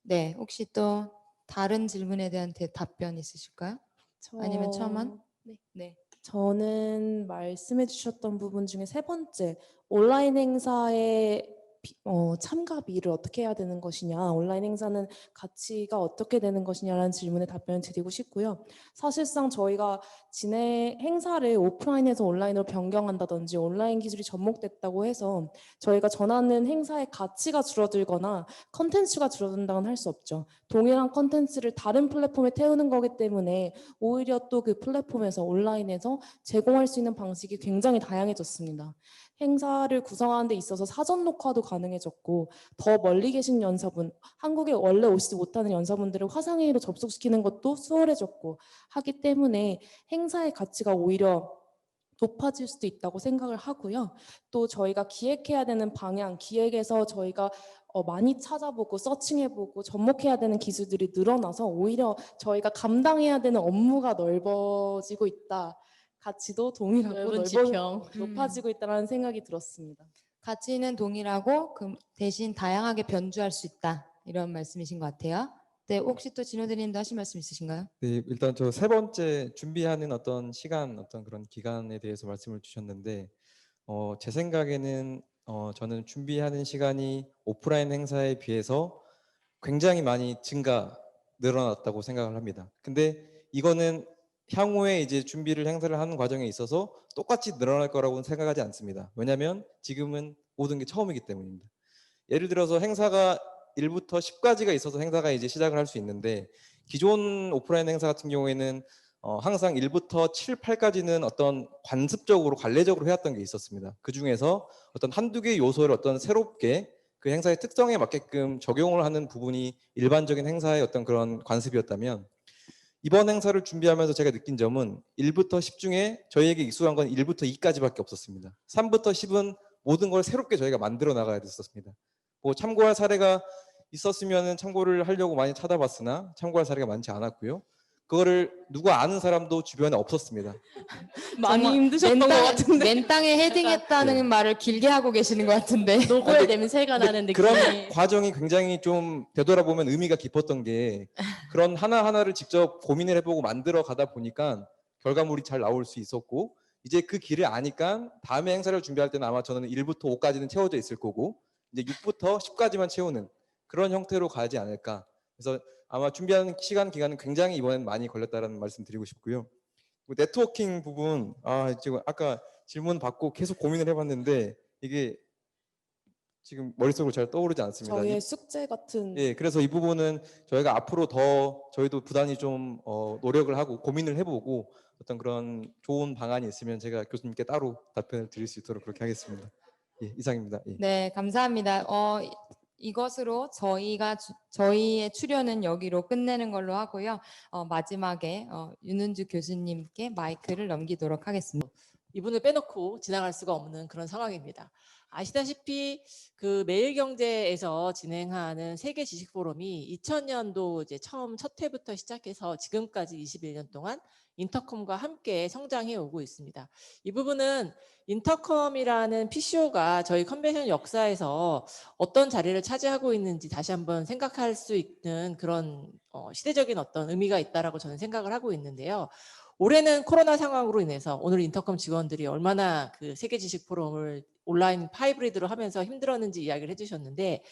네, 혹시 또 다른 질문에 대한 답변 있으실까요? 아니면 첨언? 네. 저는 말씀해 주셨던 부분 중에 세 번째, 온라인 행사의 참가비를 어떻게 해야 되는 것이냐, 온라인 행사는 가치가 어떻게 되는 것이냐라는 질문에 답변을 드리고 싶고요. 사실상 저희가 행사를 오프라인에서 온라인으로 변경한다든지 온라인 기술이 접목됐다고 해서 저희가 전하는 행사의 가치가 줄어들거나 컨텐츠가 줄어든다고는 할 수 없죠. 동일한 컨텐츠를 다른 플랫폼에 태우는 거기 때문에 오히려 또 그 플랫폼에서 온라인에서 제공할 수 있는 방식이 굉장히 다양해졌습니다. 행사를 구성하는 데 있어서 사전 녹화도 가능해졌고, 더 멀리 계신 연사분, 한국에 원래 오시지 못하는 연사분들을 화상회의로 접속시키는 것도 수월해졌고 하기 때문에 행사의 가치가 오히려 높아질 수도 있다고 생각을 하고요. 또 저희가 기획해야 되는 방향, 기획에서 저희가 많이 찾아보고 서칭해보고 접목해야 되는 기술들이 늘어나서 오히려 저희가 감당해야 되는 업무가 넓어지고 있다. 가치도 동일하고 넓은 지평. 높아지고 있다는 생각이 들었습니다. 가치는 동일하고 대신 다양하게 변주할 수 있다. 이런 말씀이신 것 같아요. 네, 혹시 또 진호대님도 하실 말씀 있으신가요? 네, 일단 저 세 번째 준비하는 어떤 시간, 어떤 그런 기간에 대해서 말씀을 주셨는데, 제 생각에는 저는 준비하는 시간이 오프라인 행사에 비해서 굉장히 많이 늘어났다고 생각을 합니다. 근데 이거는 향후에 이제 준비를 행사를 하는 과정에 있어서 똑같이 늘어날 거라고는 생각하지 않습니다. 왜냐하면 지금은 모든 게 처음이기 때문입니다. 예를 들어서 행사가 1부터 10까지가 있어서 행사가 이제 시작을 할 수 있는데, 기존 오프라인 행사 같은 경우에는 항상 1부터 7, 8까지는 어떤 관습적으로 관례적으로 해왔던 게 있었습니다. 그 중에서 어떤 한두 개의 요소를 어떤 새롭게 그 행사의 특성에 맞게끔 적용을 하는 부분이 일반적인 행사의 어떤 그런 관습이었다면, 이번 행사를 준비하면서 제가 느낀 점은 1부터 10 중에 저희에게 익숙한 건 1부터 2까지밖에 없었습니다. 3부터 10은 모든 걸 새롭게 저희가 만들어 나가야 됐었습니다. 뭐 참고할 사례가 있었으면 참고를 하려고 많이 찾아봤으나 참고할 사례가 많지 않았고요. 그거를 누구 아는 사람도 주변에 없었습니다. 많이 정말 힘드셨던 것 같은데. 맨 땅에 헤딩했다는 네. 말을 길게 하고 계시는 것 같은데. 노고의 냄새가 나는 느낌이. 그런 과정이 굉장히 좀 되돌아보면 의미가 깊었던 게 그런 하나하나를 직접 고민을 해보고 만들어 가다 보니까 결과물이 잘 나올 수 있었고 이제 그 길을 아니까 다음에 행사를 준비할 때는 아마 저는 1부터 5까지는 채워져 있을 거고 이제 6부터 10까지만 채우는 그런 형태로 가지 않을까. 그래서 아마 준비하는 시간 기간은 굉장히 이번엔 많이 걸렸다라는 말씀 드리고 싶고요. 그리고 네트워킹 부분 지금 아까 질문 받고 계속 고민을 해봤는데 이게 지금 머릿속으로 잘 떠오르지 않습니다. 저희의 숙제 같은 예, 그래서 이 부분은 저희가 앞으로 더 저희도 부단히 좀 노력을 하고 고민을 해보고 어떤 그런 좋은 방안이 있으면 제가 교수님께 따로 답변을 드릴 수 있도록 그렇게 하겠습니다. 예, 이상입니다. 예. 네, 감사합니다. 이것으로 저희의 출연은 여기로 끝내는 걸로 하고요. 마지막에 윤은주 교수님께 마이크를 넘기도록 하겠습니다. 이분을 빼놓고 지나갈 수가 없는 그런 상황입니다. 아시다시피 그 매일경제에서 진행하는 세계 지식 포럼이 2000년도 이제 첫 회부터 시작해서 지금까지 21년 동안 인터컴과 함께 성장해 오고 있습니다. 이 부분은 인터컴이라는 PCO가 저희 컨벤션 역사에서 어떤 자리를 차지하고 있는지 다시 한번 생각할 수 있는 그런 시대적인 어떤 의미가 있다라고 저는 생각을 하고 있는데요. 올해는 코로나 상황으로 인해서 오늘 인터컴 직원들이 얼마나 그 세계 지식 포럼을 온라인 하이브리드로 하면서 힘들었는지 이야기를 해주셨는데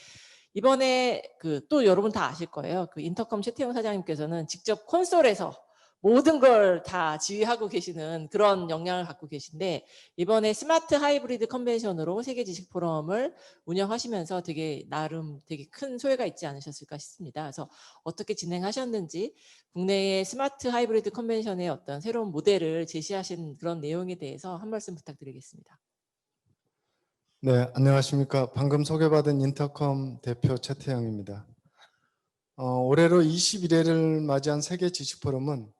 이번에 또 여러분 다 아실 거예요. 그 인터컴 최태용 사장님께서는 직접 콘솔에서 모든 걸 다 지휘하고 계시는 그런 역량을 갖고 계신데 이번에 스마트 하이브리드 컨벤션으로 세계 지식 포럼을 운영하시면서 나름 되게 큰 소회가 있지 않으셨을까 싶습니다. 그래서 어떻게 진행하셨는지 국내의 스마트 하이브리드 컨벤션의 어떤 새로운 모델을 제시하신 그런 내용에 대해서 한 말씀 부탁드리겠습니다. 네, 안녕하십니까. 방금 소개받은 인터컴 대표 최태영입니다. 올해로 21회를 맞이한 세계 지식 포럼은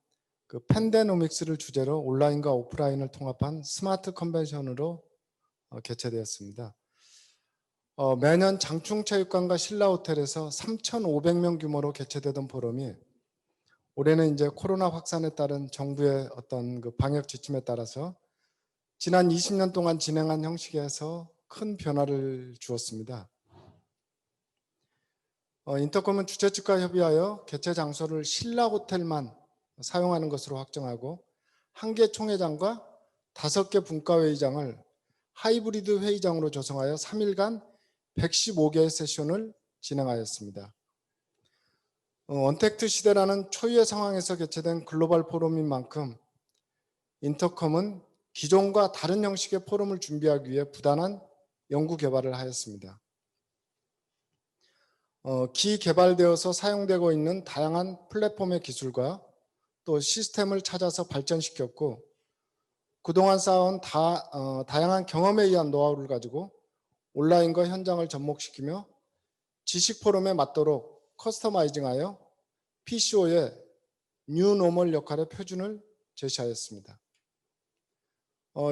그 팬데노믹스를 주제로 온라인과 오프라인을 통합한 스마트 컨벤션으로 개최되었습니다. 매년 장충체육관과 신라호텔에서 3,500명 규모로 개최되던 포럼이 올해는 이제 코로나 확산에 따른 정부의 어떤 그 방역 지침에 따라서 지난 20년 동안 진행한 형식에서 큰 변화를 주었습니다. 인터컴은 주최 측과 협의하여 개최 장소를 신라호텔만 사용하는 것으로 확정하고 1개 총회장과 5개 분과회의장을 하이브리드 회의장으로 조성하여 3일간 115개의 세션을 진행하였습니다. 언택트 시대라는 초유의 상황에서 개최된 글로벌 포럼인 만큼 인터컴은 기존과 다른 형식의 포럼을 준비하기 위해 부단한 연구 개발을 하였습니다. 기개발되어서 사용되고 있는 다양한 플랫폼의 기술과 또 시스템을 찾아서 발전시켰고 그동안 쌓아온 다양한 경험에 의한 노하우를 가지고 온라인과 현장을 접목시키며 지식 포럼에 맞도록 커스터마이징하여 PCO의 뉴 노멀 역할의 표준을 제시하였습니다.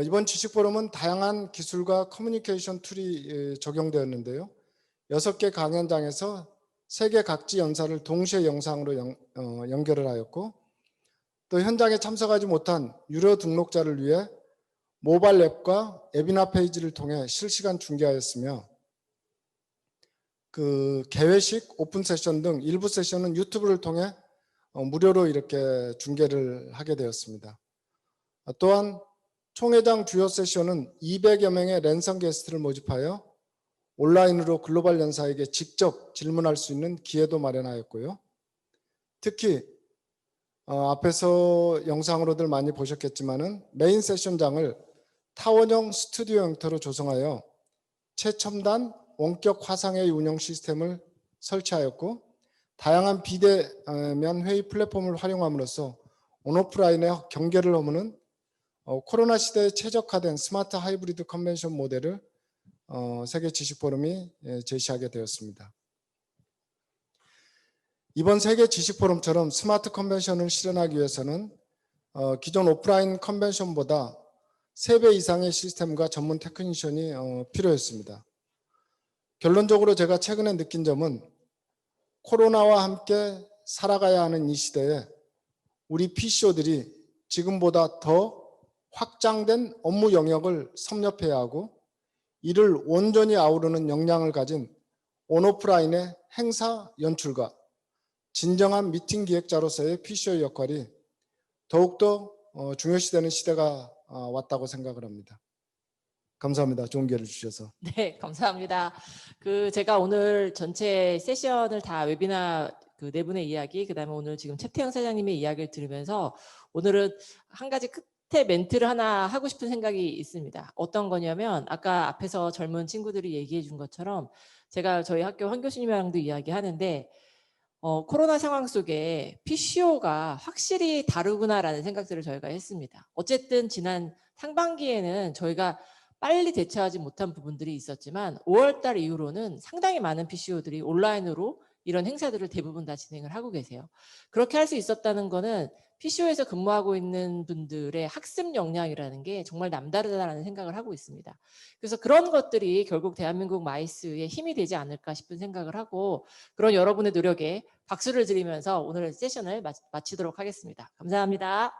이번 지식 포럼은 다양한 기술과 커뮤니케이션 툴이 적용되었는데요. 6개 강연장에서 세계 각지 연사를 동시에 영상으로 연결을 하였고 또 현장에 참석하지 못한 유료 등록자를 위해 모바일 앱과 웨비나 페이지를 통해 실시간 중계하였으며 그 개회식, 오픈 세션 등 일부 세션은 유튜브를 통해 무료로 이렇게 중계를 하게 되었습니다. 또한 총회장 주요 세션은 200여 명의 랜선 게스트를 모집하여 온라인으로 글로벌 연사에게 직접 질문할 수 있는 기회도 마련하였고요. 특히 앞에서 영상으로들 많이 보셨겠지만은 메인 세션장을 타원형 스튜디오 형태로 조성하여 최첨단 원격 화상회의 운영 시스템을 설치하였고 다양한 비대면 회의 플랫폼을 활용함으로써 온오프라인의 경계를 허무는 코로나 시대에 최적화된 스마트 하이브리드 컨벤션 모델을 세계 지식 포럼이 제시하게 되었습니다. 이번 세계 지식 포럼처럼 스마트 컨벤션을 실현하기 위해서는 기존 오프라인 컨벤션보다 3배 이상의 시스템과 전문 테크니션이 필요했습니다. 결론적으로 제가 최근에 느낀 점은 코로나와 함께 살아가야 하는 이 시대에 우리 PCO들이 지금보다 더 확장된 업무 영역을 섭렵해야 하고 이를 온전히 아우르는 역량을 가진 온오프라인의 행사 연출가, 진정한 미팅 기획자로서의 PCO의 역할이 더욱더 중요시되는 시대가 왔다고 생각을 합니다. 감사합니다. 좋은 기회를 주셔서. 네, 감사합니다. 제가 오늘 전체 세션을 다 웨비나 네 분의 이야기, 그다음에 오늘 지금 최태영 사장님의 이야기를 들으면서 오늘은 한 가지 끝에 멘트를 하나 하고 싶은 생각이 있습니다. 어떤 거냐면 아까 앞에서 젊은 친구들이 얘기해 준 것처럼 제가 저희 학교 황 교수님이랑도 이야기하는데 코로나 상황 속에 PCO가 확실히 다르구나라는 생각들을 저희가 했습니다. 어쨌든 지난 상반기에는 저희가 빨리 대처하지 못한 부분들이 있었지만 5월 달 이후로는 상당히 많은 PCO들이 온라인으로 이런 행사들을 대부분 다 진행을 하고 계세요. 그렇게 할 수 있었다는 거는 PCO에서 근무하고 있는 분들의 학습 역량이라는 게 정말 남다르다라는 생각을 하고 있습니다. 그래서 그런 것들이 결국 대한민국 마이스의 힘이 되지 않을까 싶은 생각을 하고 그런 여러분의 노력에 박수를 드리면서 오늘 세션을 마치도록 하겠습니다. 감사합니다.